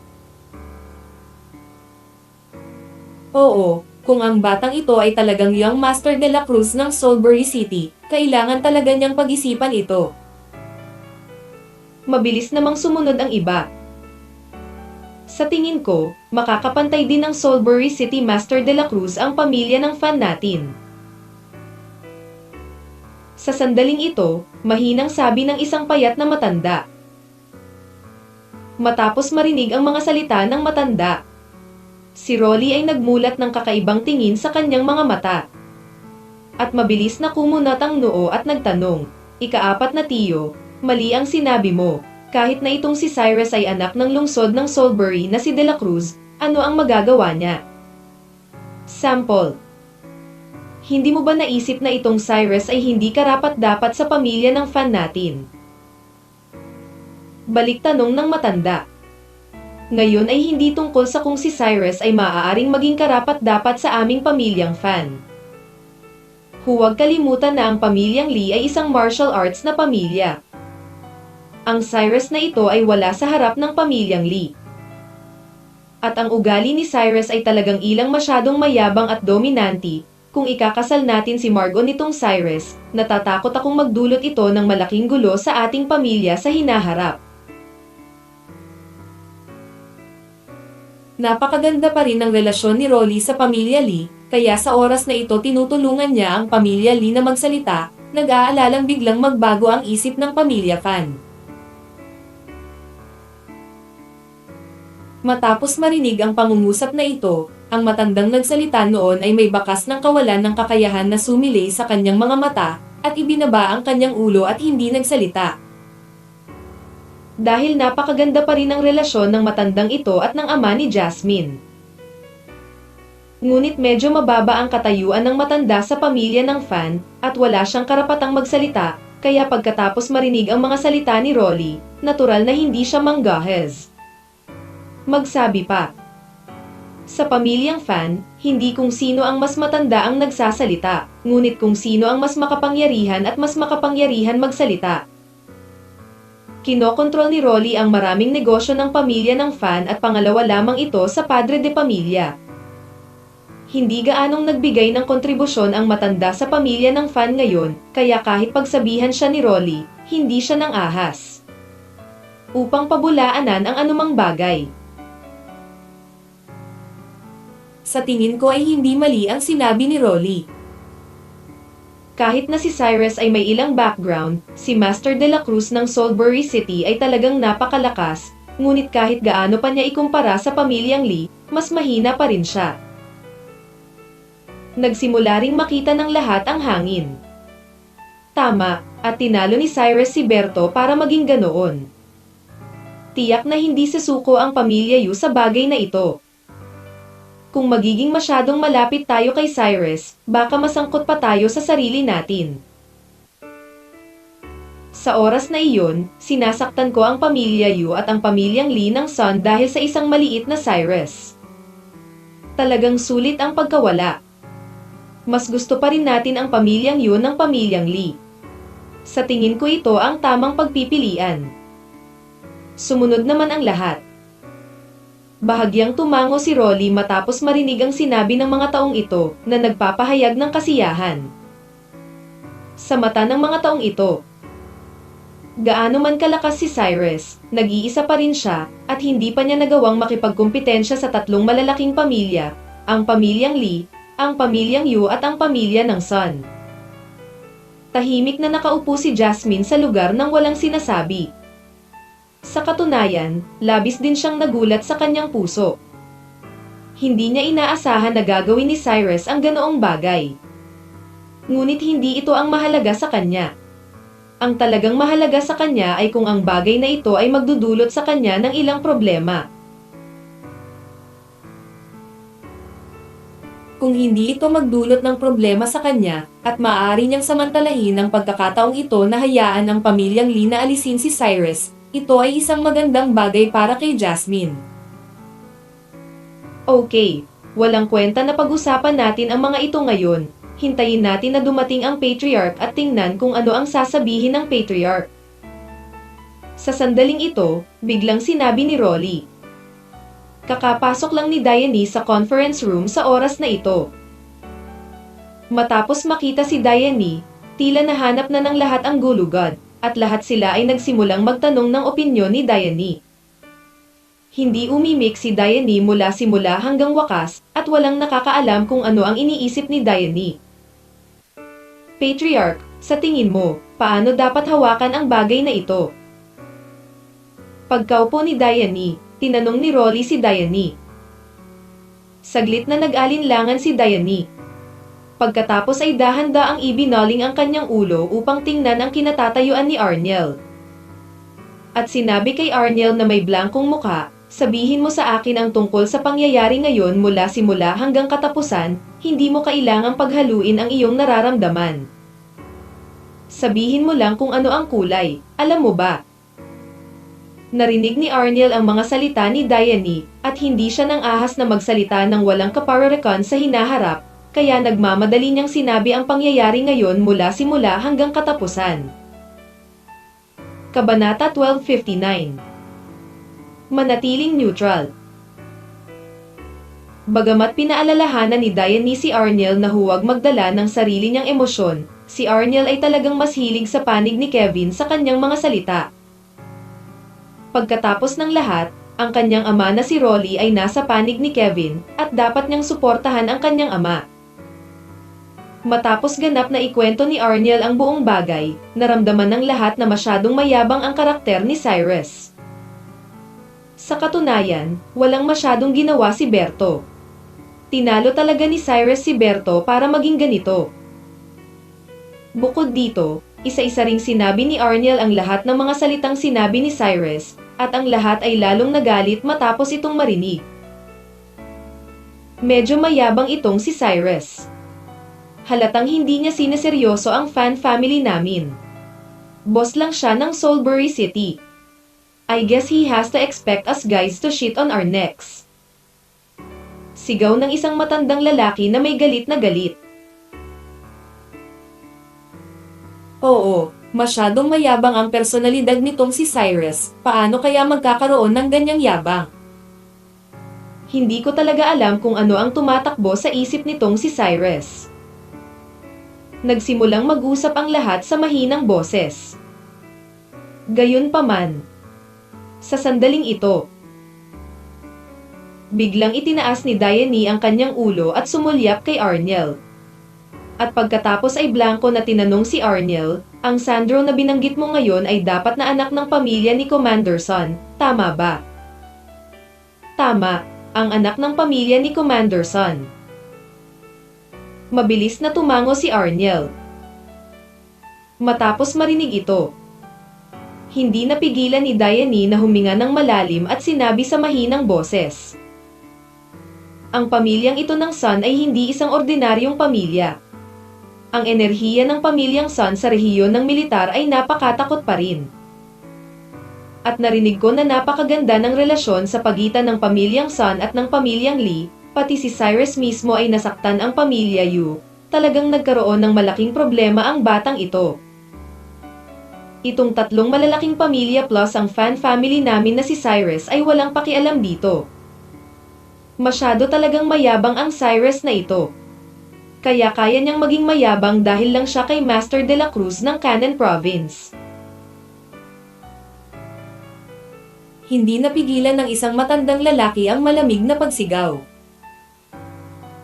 Oo, kung ang batang ito ay talagang Young Master de la Cruz ng Soulbury City, kailangan talaga niyang pag-isipan ito. Mabilis namang sumunod ang iba. Sa tingin ko, makakapantay din ng Soulbury City Master de la Cruz ang pamilya ng fan natin. Sa sandaling ito, mahinang sabi ng isang payat na matanda. Matapos marinig ang mga salita ng matanda, si Rolly ay nagmulat ng kakaibang tingin sa kanyang mga mata. At mabilis na kumunat ang noo at nagtanong, "Ikaapat na tiyo, mali ang sinabi mo. Kahit na itong si Cyrus ay anak ng lungsod ng Salisbury na si De La Cruz, ano ang magagawa niya?" Sample. Hindi mo ba naisip na itong Cyrus ay hindi karapat-dapat sa pamilya ng fan natin? Balik tanong ng matanda. Ngayon ay hindi tungkol sa kung si Cyrus ay maaaring maging karapat-dapat sa aming pamilyang fan. Huwag kalimutan na ang pamilyang Lee ay isang martial arts na pamilya. Ang Cyrus na ito ay wala sa harap ng pamilyang Lee. At ang ugali ni Cyrus ay talagang ilang masyadong mayabang at dominante. Kung ikakasal natin si Margot nitong Cyrus, natatakot akong magdulot ito ng malaking gulo sa ating pamilya sa hinaharap. Napakaganda pa rin ang relasyon ni Rolly sa pamilya Lee, kaya sa oras na ito tinutulungan niya ang pamilya Lee na magsalita, nag-aalalang biglang magbago ang isip ng pamilya fan. Matapos marinig ang pangungusap na ito, ang matandang nagsalita noon ay may bakas ng kawalan ng kakayahan na sumilay sa kanyang mga mata, at ibinaba ang kanyang ulo at hindi nagsalita. Dahil napakaganda pa rin ang relasyon ng matandang ito at ng ama ni Jasmine. Ngunit medyo mababa ang katayuan ng matanda sa pamilya ng fan, at wala siyang karapatang magsalita, kaya pagkatapos marinig ang mga salita ni Rolly, natural na hindi siya manggahez. Magsabi pa. Sa pamilyang fan, hindi kung sino ang mas matanda ang nagsasalita, ngunit kung sino ang mas makapangyarihan at mas makapangyarihan magsalita. Kinokontrol ni Rolly ang maraming negosyo ng pamilya ng fan at pangalawa lamang ito sa padre de pamilya. Hindi gaanong nagbigay ng kontribusyon ang matanda sa pamilya ng fan ngayon, kaya kahit pagsabihan siya ni Rolly, hindi siya nang ahas. Upang pabulaanan ang anumang bagay. Sa tingin ko ay hindi mali ang sinabi ni Rolly. Kahit na si Cyrus ay may ilang background, si Master De La Cruz ng Salisbury City ay talagang napakalakas, ngunit kahit gaano pa niya ikumpara sa pamilyang Lee, mas mahina pa rin siya. Nagsimula ring makita ng lahat ang hangin. Tama, at tinalo ni Cyrus si Berto para maging ganoon. Tiyak na hindi susuko ang pamilya Yu sa bagay na ito. Kung magiging masyadong malapit tayo kay Cyrus, baka masangkot pa tayo sa sarili natin. Sa oras na iyon, sinasaktan ko ang pamilya Yu at ang pamilyang Lee ng Sun dahil sa isang maliit na Cyrus. Talagang sulit ang pagkawala. Mas gusto pa rin natin ang pamilyang Yu ng pamilyang Lee. Sa tingin ko ito ang tamang pagpipilian. Sumunod naman ang lahat. Bahagyang tumango si Rolly matapos marinig ang sinabi ng mga taong ito na nagpapahayag ng kasiyahan. Sa mata ng mga taong ito, gaano man kalakas si Cyrus, nag-iisa pa rin siya at hindi pa niya nagawang makipagkumpetensya sa tatlong malalaking pamilya, ang pamilyang Lee, ang pamilyang Yu at ang pamilya ng Sun. Tahimik na nakaupo si Jasmine sa lugar nang walang sinasabi. Sa katunayan, labis din siyang nagulat sa kanyang puso. Hindi niya inaasahan na gagawin ni Cyrus ang ganoong bagay. Ngunit hindi ito ang mahalaga sa kanya. Ang talagang mahalaga sa kanya ay kung ang bagay na ito ay magdudulot sa kanya ng ilang problema. Kung hindi ito magdulot ng problema sa kanya, at maaari niyang samantalahin ang pagkakataong ito na hayaan ang pamilyang Lee na alisin si Cyrus, ito ay isang magandang bagay para kay Jasmine. Okay, walang kwenta na pag-usapan natin ang mga ito ngayon. Hintayin natin na dumating ang Patriarch at tingnan kung ano ang sasabihin ng Patriarch. Sa sandaling ito, biglang sinabi ni Rolly. Kakapasok lang ni Diane sa conference room sa oras na ito. Matapos makita si Diane, tila nahanap na ng lahat ang gulugod, at lahat sila ay nagsimulang magtanong ng opinyon ni Diane. Hindi umimik si Diane mula simula hanggang wakas, at walang nakakaalam kung ano ang iniisip ni Diane. Patriarch, sa tingin mo, paano dapat hawakan ang bagay na ito? Pagkaupo ni Diane, tinanong ni Rolly si Diane. Saglit na nag-alinlangan si Diane. Pagkatapos ay dahan-daang ibinaling ang kanyang ulo upang tingnan ang kinatatayuan ni Arniel. At sinabi kay Arniel na may blankong muka, sabihin mo sa akin ang tungkol sa pangyayari ngayon mula simula hanggang katapusan, hindi mo kailangang paghaluin ang iyong nararamdaman. Sabihin mo lang kung ano ang kulay, alam mo ba? Narinig ni Arniel ang mga salita ni Diane, at hindi siya nang ahas na magsalita ng walang kapararakan sa hinaharap, kaya nagmamadali niyang sinabi ang pangyayari ngayon mula simula hanggang katapusan. Kabanata 1259. Manatiling neutral. Bagamat pinaalalahanan ni Diane si Arniel na huwag magdala ng sarili niyang emosyon, si Arniel ay talagang mas hilig sa panig ni Kevin sa kanyang mga salita. Pagkatapos ng lahat, ang kanyang ama na si Rolly ay nasa panig ni Kevin, at dapat niyang suportahan ang kanyang ama. Matapos ganap na ikwento ni Arniel ang buong bagay, naramdaman ng lahat na masyadong mayabang ang karakter ni Cyrus. Sa katunayan, walang masyadong ginawa si Berto. Tinalo talaga ni Cyrus si Berto para maging ganito. Bukod dito, isa-isa ring sinabi ni Arniel ang lahat ng mga salitang sinabi ni Cyrus, at ang lahat ay lalong nagalit matapos itong marinig. Medyo mayabang itong si Cyrus. Halatang hindi niya sineseryoso ang fan family namin. Boss lang siya ng Soulbury City. I guess he has to expect us guys to shit on our necks. Sigaw ng isang matandang lalaki na may galit na galit. Oo, masyadong mayabang ang personalidad nitong si Cyrus, paano kaya magkakaroon ng ganyang yabang? Hindi ko talaga alam kung ano ang tumatakbo sa isip nitong si Cyrus. Nagsimulang mag-usap ang lahat sa mahinang boses. Gayunpaman, sa sandaling ito, biglang itinaas ni Diane ang kanyang ulo at sumulyap kay Arniel. At pagkatapos ay blanko na tinanong si Arniel, ang Sandro na binanggit mo ngayon ay dapat na anak ng pamilya ni Commander Son, tama ba? Tama, ang anak ng pamilya ni Commander Son. Mabilis na tumango si Arniel. Matapos marinig ito, hindi napigilan ni Diane na huminga ng malalim at sinabi sa mahinang boses. Ang pamilyang ito ng Son ay hindi isang ordinaryong pamilya. Ang enerhiya ng pamilyang Son sa rehiyon ng militar ay napakatakot pa rin. At narinig ko na napakaganda ng relasyon sa pagitan ng pamilyang Son at ng pamilyang Lee, pati si Cyrus mismo ay nasaktan ang pamilya Yu. Talagang nagkaroon ng malaking problema ang batang ito. Itong tatlong malalaking pamilya plus ang fan family namin na si Cyrus ay walang pakialam dito. Masyado talagang mayabang ang Cyrus na ito. Kaya kaya niyang maging mayabang dahil lang siya kay Master de la Cruz ng Canon Province. Hindi napigilan ng isang matandang lalaki ang malamig na pagsigaw.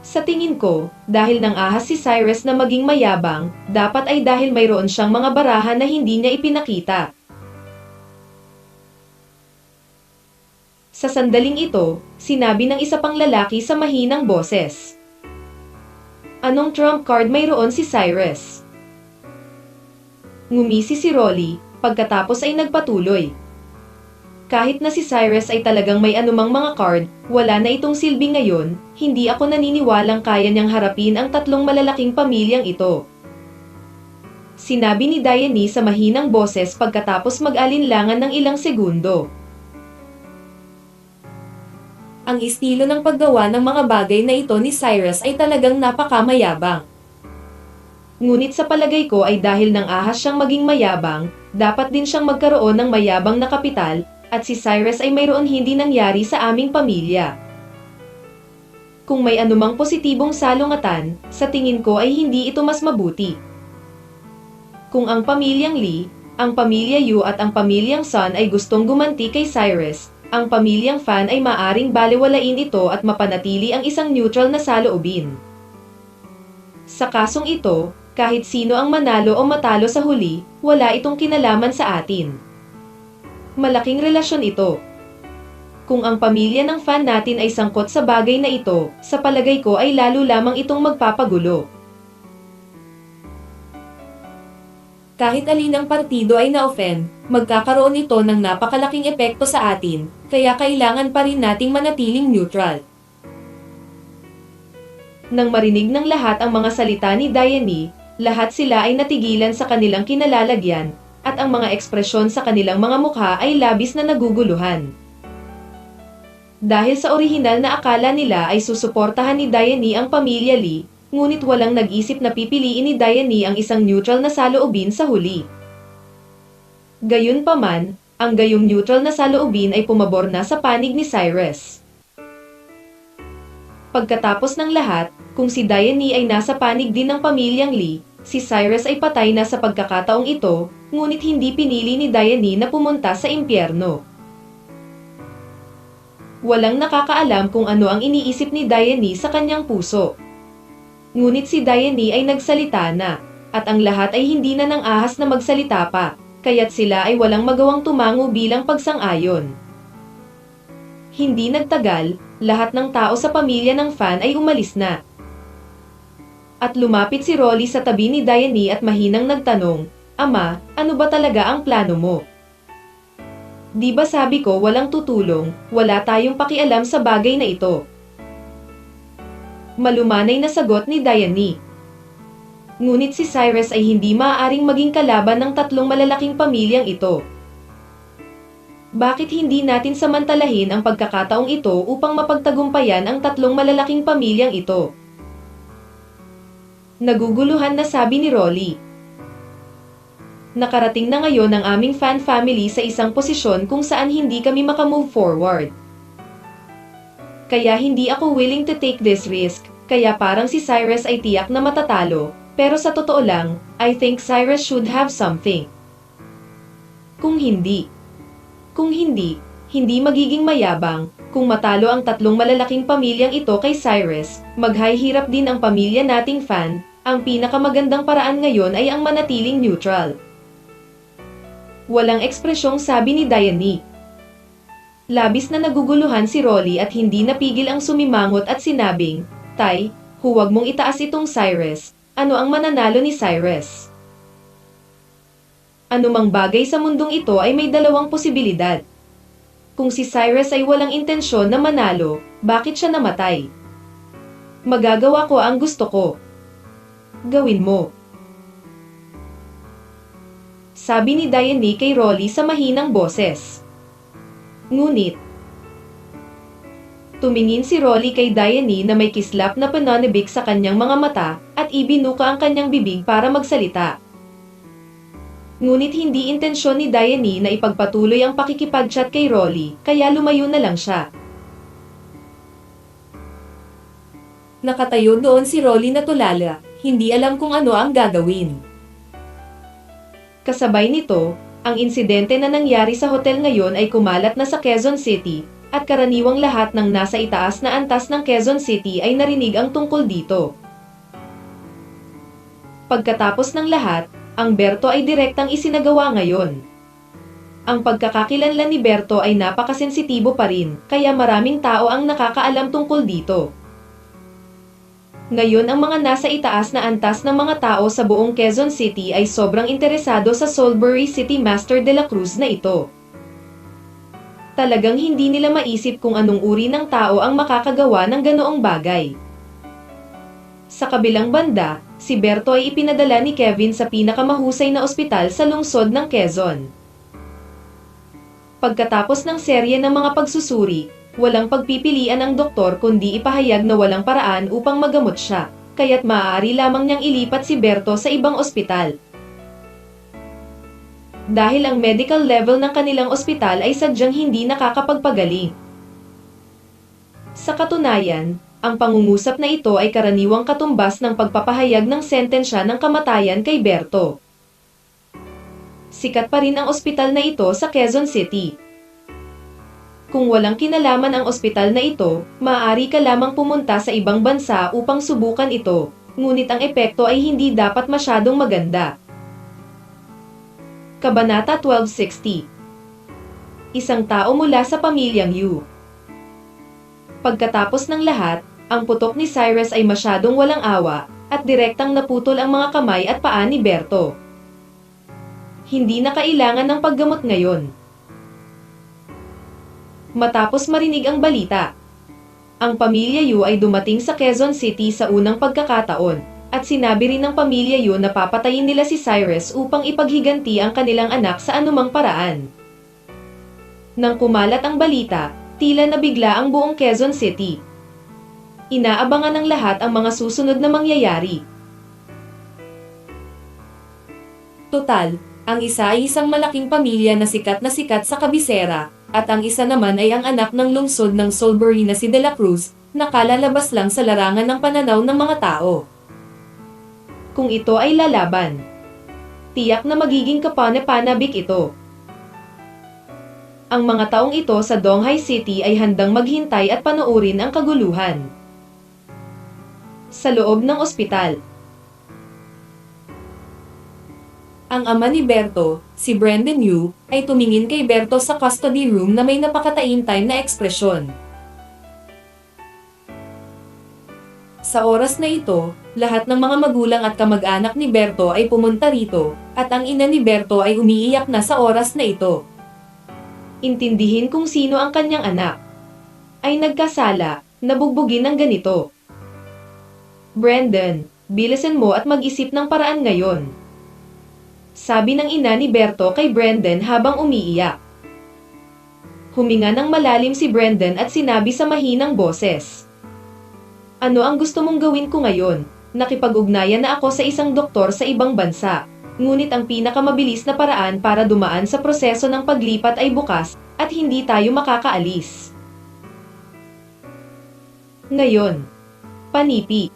Sa tingin ko, dahil nang ahas si Cyrus na maging mayabang, dapat ay dahil mayroon siyang mga barahan na hindi niya ipinakita. Sa sandaling ito, sinabi ng isa pang lalaki sa mahinang boses. Anong trump card mayroon si Cyrus? Ngumisi si Rolly, pagkatapos ay nagpatuloy. Kahit na si Cyrus ay talagang may anumang mga card, wala na itong silbi ngayon, hindi ako naniniwalang kaya niyang harapin ang tatlong malalaking pamilyang ito. Sinabi ni Diane sa mahinang boses pagkatapos mag-alinlangan ng ilang segundo. Ang estilo ng paggawa ng mga bagay na ito ni Cyrus ay talagang napakamayabang. Ngunit sa palagay ko ay dahil nang ahas siyang maging mayabang, dapat din siyang magkaroon ng mayabang na kapital, at si Cyrus ay mayroon hindi nangyari sa aming pamilya. Kung may anumang positibong salungatan, sa tingin ko ay hindi ito mas mabuti. Kung ang pamilyang Lee, ang pamilya Yu at ang pamilyang Son ay gustong gumanti kay Cyrus, ang pamilyang Fan ay maaring balewalain ito at mapanatili ang isang neutral na saloobin. Sa kasong ito, kahit sino ang manalo o matalo sa huli, wala itong kinalaman sa atin. Malaking relasyon ito. Kung ang pamilya ng fan natin ay sangkot sa bagay na ito, sa palagay ko ay lalo lamang itong magpapagulo. Kahit alinang partido ay na-offend, magkakaroon ito ng napakalaking epekto sa atin, kaya kailangan pa rin nating manatiling neutral. Nang marinig ng lahat ang mga salita ni Diane, lahat sila ay natigilan sa kanilang kinalalagyan, at ang mga ekspresyon sa kanilang mga mukha ay labis na naguguluhan. Dahil sa orihinal na akala nila ay susuportahan ni Diane ang pamilya Lee, ngunit walang nag-isip na pipiliin ni Diane ang isang neutral na saloobin sa huli. Gayunpaman, ang gayong neutral na saloobin ay pumabor na sa panig ni Cyrus. Pagkatapos ng lahat, kung si Diane ay nasa panig din ng pamilyang Lee, si Cyrus ay patay na sa pagkakataong ito, ngunit hindi pinili ni Diane na pumunta sa impyerno. Walang nakakaalam kung ano ang iniisip ni Diane sa kanyang puso. Ngunit si Diane ay nagsalita na, at ang lahat ay hindi na nang ahas na magsalita pa, kaya't sila ay walang magawang tumango bilang pagsang-ayon. Hindi nagtagal, lahat ng tao sa pamilya ng fan ay umalis na. At lumapit si Rolly sa tabi ni Diane at mahinang nagtanong, "Ama, ano ba talaga ang plano mo? Di ba sabi ko walang tutulong, wala tayong pakialam sa bagay na ito?" Malumanay na sagot ni Diane. Ngunit si Cyrus ay hindi maaaring maging kalaban ng tatlong malalaking pamilyang ito. Bakit hindi natin samantalahin ang pagkakataong ito upang mapagtagumpayan ang tatlong malalaking pamilyang ito? Naguguluhan na sabi ni Rolly. Nakarating na ngayon ang aming fan family sa isang posisyon kung saan hindi kami makamove forward. Kaya hindi ako willing to take this risk, kaya parang si Cyrus ay tiyak na matatalo, pero sa totoo lang, I think Cyrus should have something. Kung hindi, hindi magiging mayabang, kung matalo ang tatlong malalaking pamilyang ito kay Cyrus, maghahirap din ang pamilya nating fan, ang pinakamagandang paraan ngayon ay ang manatiling neutral. Walang ekspresyong sabi ni Diane. Labis na naguguluhan si Rolly at hindi napigil ang sumimangot at sinabing, "Tay, huwag mong itaas itong Cyrus, ano ang mananalo ni Cyrus? Anumang bagay sa mundong ito ay may dalawang posibilidad. Kung si Cyrus ay walang intensyon na manalo, bakit siya namatay? Magagawa ko ang gusto ko. Gawin mo." Sabi ni Diane kay Rolly sa mahinang boses. Ngunit, tumingin si Rolly kay Diane na may kislap na pananabik sa kanyang mga mata at ibinuka ang kanyang bibig para magsalita. Ngunit hindi intensyon ni Diane na ipagpatuloy ang pakikipag-chat kay Rolly, kaya lumayo na lang siya. Nakatayo doon si Rolly na tulala, hindi alam kung ano ang gagawin. Kasabay nito, ang insidente na nangyari sa hotel ngayon ay kumalat na sa Quezon City, at karaniwang lahat ng nasa itaas na antas ng Quezon City ay narinig ang tungkol dito. Pagkatapos ng lahat, ang Berto ay direktang isinagawa ngayon. Ang pagkakakilanlan ni Berto ay napakasensitibo pa rin, kaya maraming tao ang nakakaalam tungkol dito. Ngayon ang mga nasa itaas na antas ng mga tao sa buong Quezon City ay sobrang interesado sa Soulbury City Master de la Cruz na ito. Talagang hindi nila maisip kung anong uri ng tao ang makakagawa ng ganoong bagay. Sa kabilang banda, si Berto ay ipinadala ni Kevin sa pinakamahusay na ospital sa lungsod ng Quezon. Pagkatapos ng serye ng mga pagsusuri, walang pagpipilian ang doktor kundi ipahayag na walang paraan upang magamot siya, kaya't maaari lamang niyang ilipat si Berto sa ibang ospital. Dahil ang medical level ng kanilang ospital ay sadyang hindi nakakapagpagaling. Sa katunayan, ang pangungusap na ito ay karaniwang katumbas ng pagpapahayag ng sentensya ng kamatayan kay Berto. Sikat pa rin ang ospital na ito sa Quezon City. Kung walang kinalaman ang ospital na ito, maaari ka lamang pumunta sa ibang bansa upang subukan ito, ngunit ang epekto ay hindi dapat masyadong maganda. Kabanata 1260. isang tao mula sa pamilyang Yu. Pagkatapos ng lahat, ang putok ni Cyrus ay masyadong walang awa, at direktang naputol ang mga kamay at paa ni Berto. Hindi na kailangan ng paggamot ngayon. Matapos marinig ang balita, ang pamilya Yu ay dumating sa Quezon City sa unang pagkakataon, at sinabi rin ng pamilya Yu na papatayin nila si Cyrus upang ipaghiganti ang kanilang anak sa anumang paraan. Nang kumalat ang balita, tila nabigla ang buong Quezon City. Inaabangan ng lahat ang mga susunod na mangyayari. Total, ang isa ay isang malaking pamilya na sikat sa kabisera, at ang isa naman ay ang anak ng lungsod ng Solbury na si De La Cruz, na kalalabas lang sa larangan ng pananaw ng mga tao. Kung ito ay lalaban, tiyak na magiging kapana-panabik ito. Ang mga taong ito sa Donghai City ay handang maghintay at panoorin ang kaguluhan. Sa loob ng ospital, Ang ama ni Berto, si Brendan Yu, ay tumingin kay Berto sa custody room na may napakataimtim na ekspresyon. Sa oras na ito, lahat ng mga magulang at kamag-anak ni Berto ay pumunta rito, at ang ina ni Berto ay umiiyak na sa oras na ito. intindihin kung sino ang kanyang anak. Ay nagkasala, nabugbugin ng ganito. Brendan, bilisan mo at mag-isip ng paraan ngayon. Sabi ng ina ni Berto kay Brendan habang umiiyak. Huminga ng malalim si Brendan at sinabi sa mahinang boses. Ano ang gusto mong gawin ko ngayon? Nakipag-ugnayan na ako sa isang doktor sa ibang bansa. Ngunit ang pinakamabilis na paraan para dumaan sa proseso ng paglipat ay bukas, at hindi tayo makakaalis. Ngayon, panipi.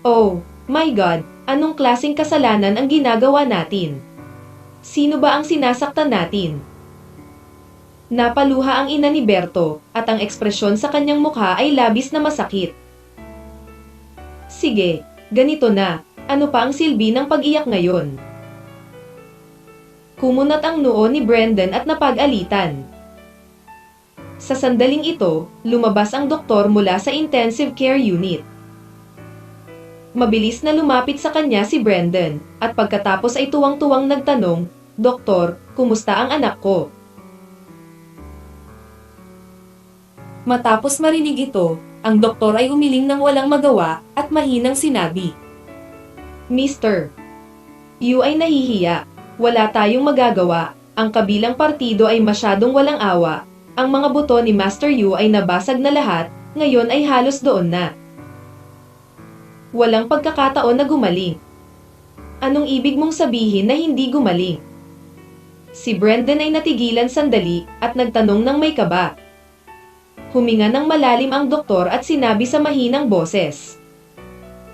Oh, my God, anong klaseng kasalanan ang ginagawa natin? Sino ba ang sinasaktan natin? Napaluha ang ina ni Berto, at ang ekspresyon sa kanyang mukha ay labis na masakit. Sige, ganito na. Ano pa ang silbi ng pag-iyak ngayon? Kumunat ang noo ni Brendan at napag-alitan. Sa sandaling ito, lumabas ang doktor mula sa intensive care unit. Mabilis na lumapit sa kanya si Brendan, at pagkatapos ay tuwang-tuwang nagtanong, Doktor, kumusta ang anak ko? Matapos marinig ito, ang doktor ay umiling ng walang magawa, at mahinang sinabi. Mister, Yu ay nahihiya. Wala tayong magagawa. Ang kabilang partido ay masyadong walang awa. Ang mga buto ni Master Yu ay nabasag na lahat, ngayon ay halos doon na. Walang pagkakataon na gumaling. Anong ibig mong sabihin na hindi gumaling? Si Brendan ay natigilan sandali at nagtanong ng may kaba. Huminga ng malalim ang doktor at sinabi sa mahinang boses.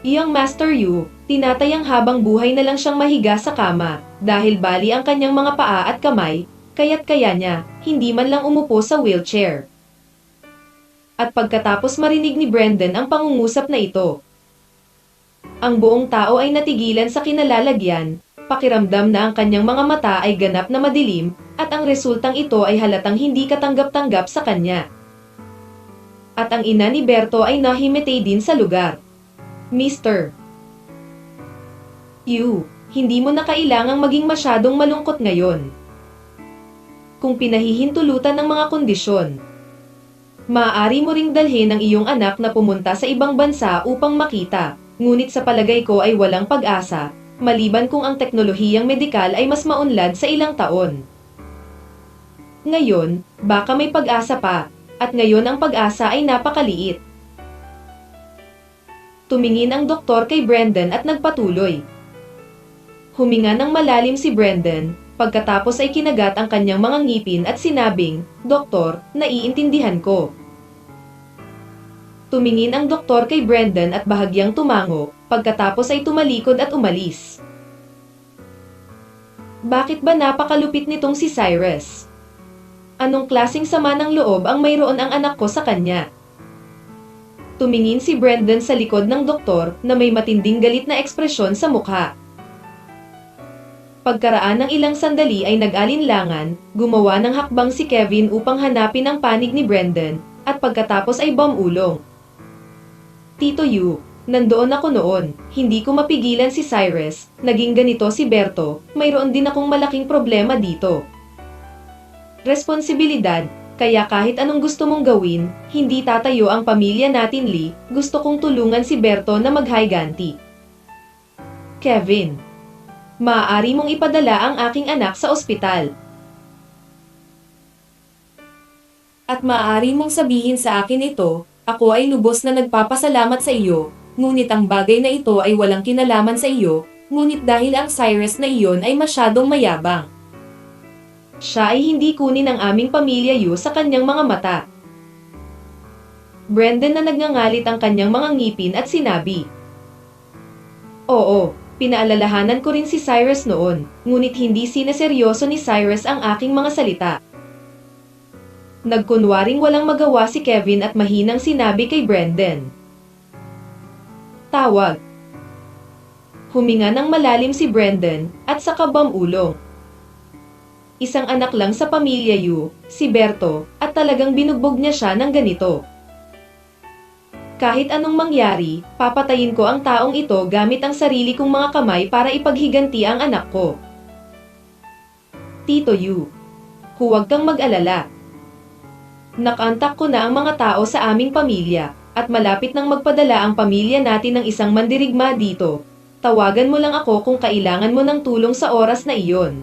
Iyang Master Yu, tinatayang habang buhay na lang siyang mahiga sa kama, dahil bali ang kanyang mga paa at kamay, kaya't kaya niya, hindi man lang umupo sa wheelchair. At pagkatapos marinig ni Brendan ang pangungusap na ito, ang buong tao ay natigilan sa kinalalagyan, pakiramdam na ang kanyang mga mata ay ganap na madilim, at ang resultang ito ay halatang hindi katanggap-tanggap sa kanya. At ang ina ni Berto ay nahimatay din sa lugar. Mister Yu, hindi mo na kailangang maging masyadong malungkot ngayon. Kung pinahihintulutan ng mga kondisyon, maaari mo ring dalhin ang iyong anak na pumunta sa ibang bansa upang makita, ngunit sa palagay ko ay walang pag-asa, maliban kung ang teknolohiyang medikal ay mas maunlad sa ilang taon. Ngayon, baka may pag-asa pa, at ngayon ang pag-asa ay napakaliit. Tumingin ang doktor kay Brendan at nagpatuloy. Huminga ng malalim si Brendan, pagkatapos ay kinagat ang kanyang mga ngipin at sinabing, Doktor, naiintindihan ko. Tumingin ang doktor kay Brendan at bahagyang tumango, pagkatapos ay tumalikod at umalis. Bakit ba napakalupit nitong si Cyrus? Anong klaseng sama ng loob ang mayroon ang anak ko sa kanya? Tumingin si Brendan sa likod ng doktor na may matinding galit na ekspresyon sa mukha. Pagkaraan ng ilang sandali ay nag-alinlangan, gumawa ng hakbang si Kevin upang hanapin ang panig ni Brendan, at pagkatapos ay bumulong. Tito Yu, nandoon ako noon, hindi ko mapigilan si Cyrus, naging ganito si Berto, mayroon din akong malaking problema dito. Responsibilidad, kaya kahit anong gusto mong gawin, hindi tatayo ang pamilya natin Lee, gusto kong tulungan si Berto na maghiganti. Kevin, maaari mong ipadala ang aking anak sa ospital. At maaari mong sabihin sa akin ito, ako ay lubos na nagpapasalamat sa iyo, ngunit ang bagay na ito ay walang kinalaman sa iyo, ngunit dahil ang Cyrus na iyon ay masyadong mayabang. Siya ay hindi kunin ang aming pamilya Yu sa kanyang mga mata. Brendan na nagngangalit ang kanyang mga ngipin at sinabi. Oo, pinaalalahanan ko rin si Cyrus noon, ngunit hindi sineseryoso ni Cyrus ang aking mga salita. Nagkunwaring walang magawa si Kevin at mahinang sinabi kay Brendan. Tawag. Huminga ng malalim si Brendan at saka bumulong. Isang anak lang sa pamilya Yu, si Berto, at talagang binugbog niya siya ng ganito. Kahit anong mangyari, papatayin ko ang taong ito gamit ang sarili kong mga kamay para ipaghiganti ang anak ko. Tito Yu, huwag kang mag-alala. Nakantak ko na ang mga tao sa aming pamilya, at malapit nang magpadala ang pamilya natin ng isang mandirigma dito. Tawagan mo lang ako kung kailangan mo ng tulong sa oras na iyon.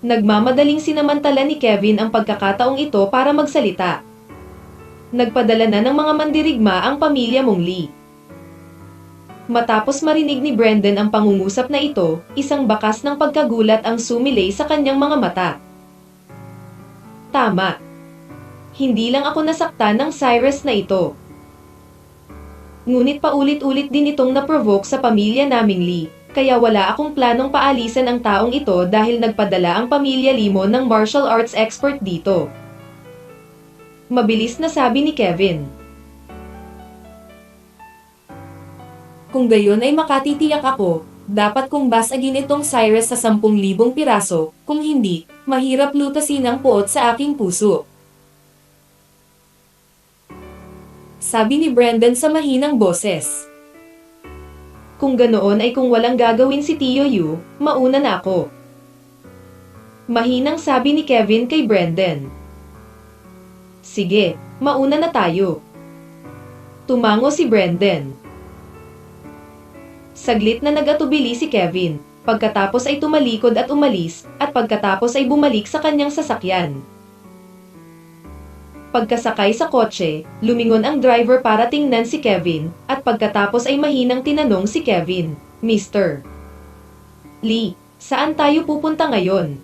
Nagmamadaling sinamantala ni Kevin ang pagkakataong ito para magsalita. Nagpadala na ng mga mandirigma ang pamilya mong Lee. Matapos marinig ni Brendan ang pangungusap na ito, isang bakas ng pagkagulat ang sumilay sa kanyang mga mata. Tama. Hindi lang ako nasaktan ng Cyrus na ito. Ngunit paulit-ulit din itong na-provoke sa pamilya naming Lee, kaya wala akong planong paalisan ang taong ito dahil nagpadala ang pamilya Limon ng martial arts expert dito. Mabilis na sabi ni Kevin. Kung gayon ay makatitiyak ako, dapat kong basagin itong Cyrus sa 10,000 piraso, kung hindi, mahirap lutasin ang puot sa aking puso. Sabi ni Brendan sa mahinang boses. Kung ganoon ay kung walang gagawin si Tio Yu, mauna na ako. Mahinang sabi ni Kevin kay Brendan. Sige, mauna na tayo. Tumango si Brendan. Saglit na nag-atubili si Kevin, pagkatapos ay tumalikod at umalis, at pagkatapos ay bumalik sa kanyang sasakyan. Pagkasakay sa kotse, lumingon ang driver para tingnan si Kevin, at pagkatapos ay mahinang tinanong si Kevin, Mr. Lee, saan tayo pupunta ngayon?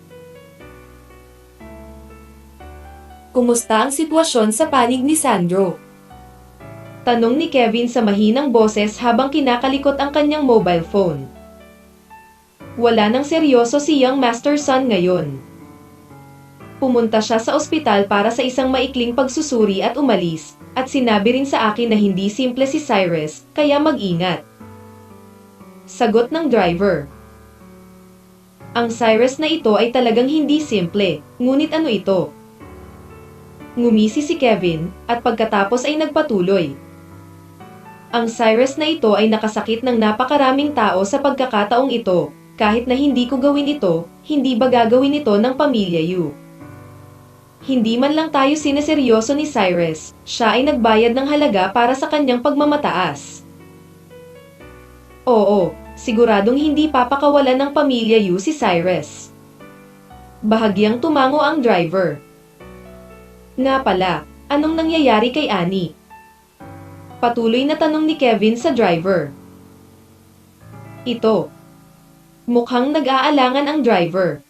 Kumusta ang sitwasyon sa panig ni Sandro? Tanong ni Kevin sa mahinang boses habang kinakalikot ang kanyang mobile phone. Wala nang seryoso si Young Master Son ngayon. Pumunta siya sa ospital para sa isang maikling pagsusuri at umalis, at sinabi rin sa akin na hindi simple si Cyrus, kaya mag-ingat. Sagot ng driver. Ang Cyrus na ito ay talagang hindi simple, ngunit ano ito? Ngumisi si Kevin, at pagkatapos ay nagpatuloy. Ang Cyrus na ito ay nakasakit ng napakaraming tao sa pagkakataong ito, kahit na hindi ko gawin ito, hindi ba gagawin ito ng pamilya Yu? Hindi man lang tayo sineseryoso ni Cyrus, siya ay nagbayad ng halaga para sa kanyang pagmamataas. Oo, siguradong hindi papakawalan ng pamilya Yu si Cyrus. Bahagyang tumango ang driver. Nga pala, anong nangyayari kay Annie? Patuloy na tanong ni Kevin sa driver. Ito. Mukhang nag-aalangan ang driver.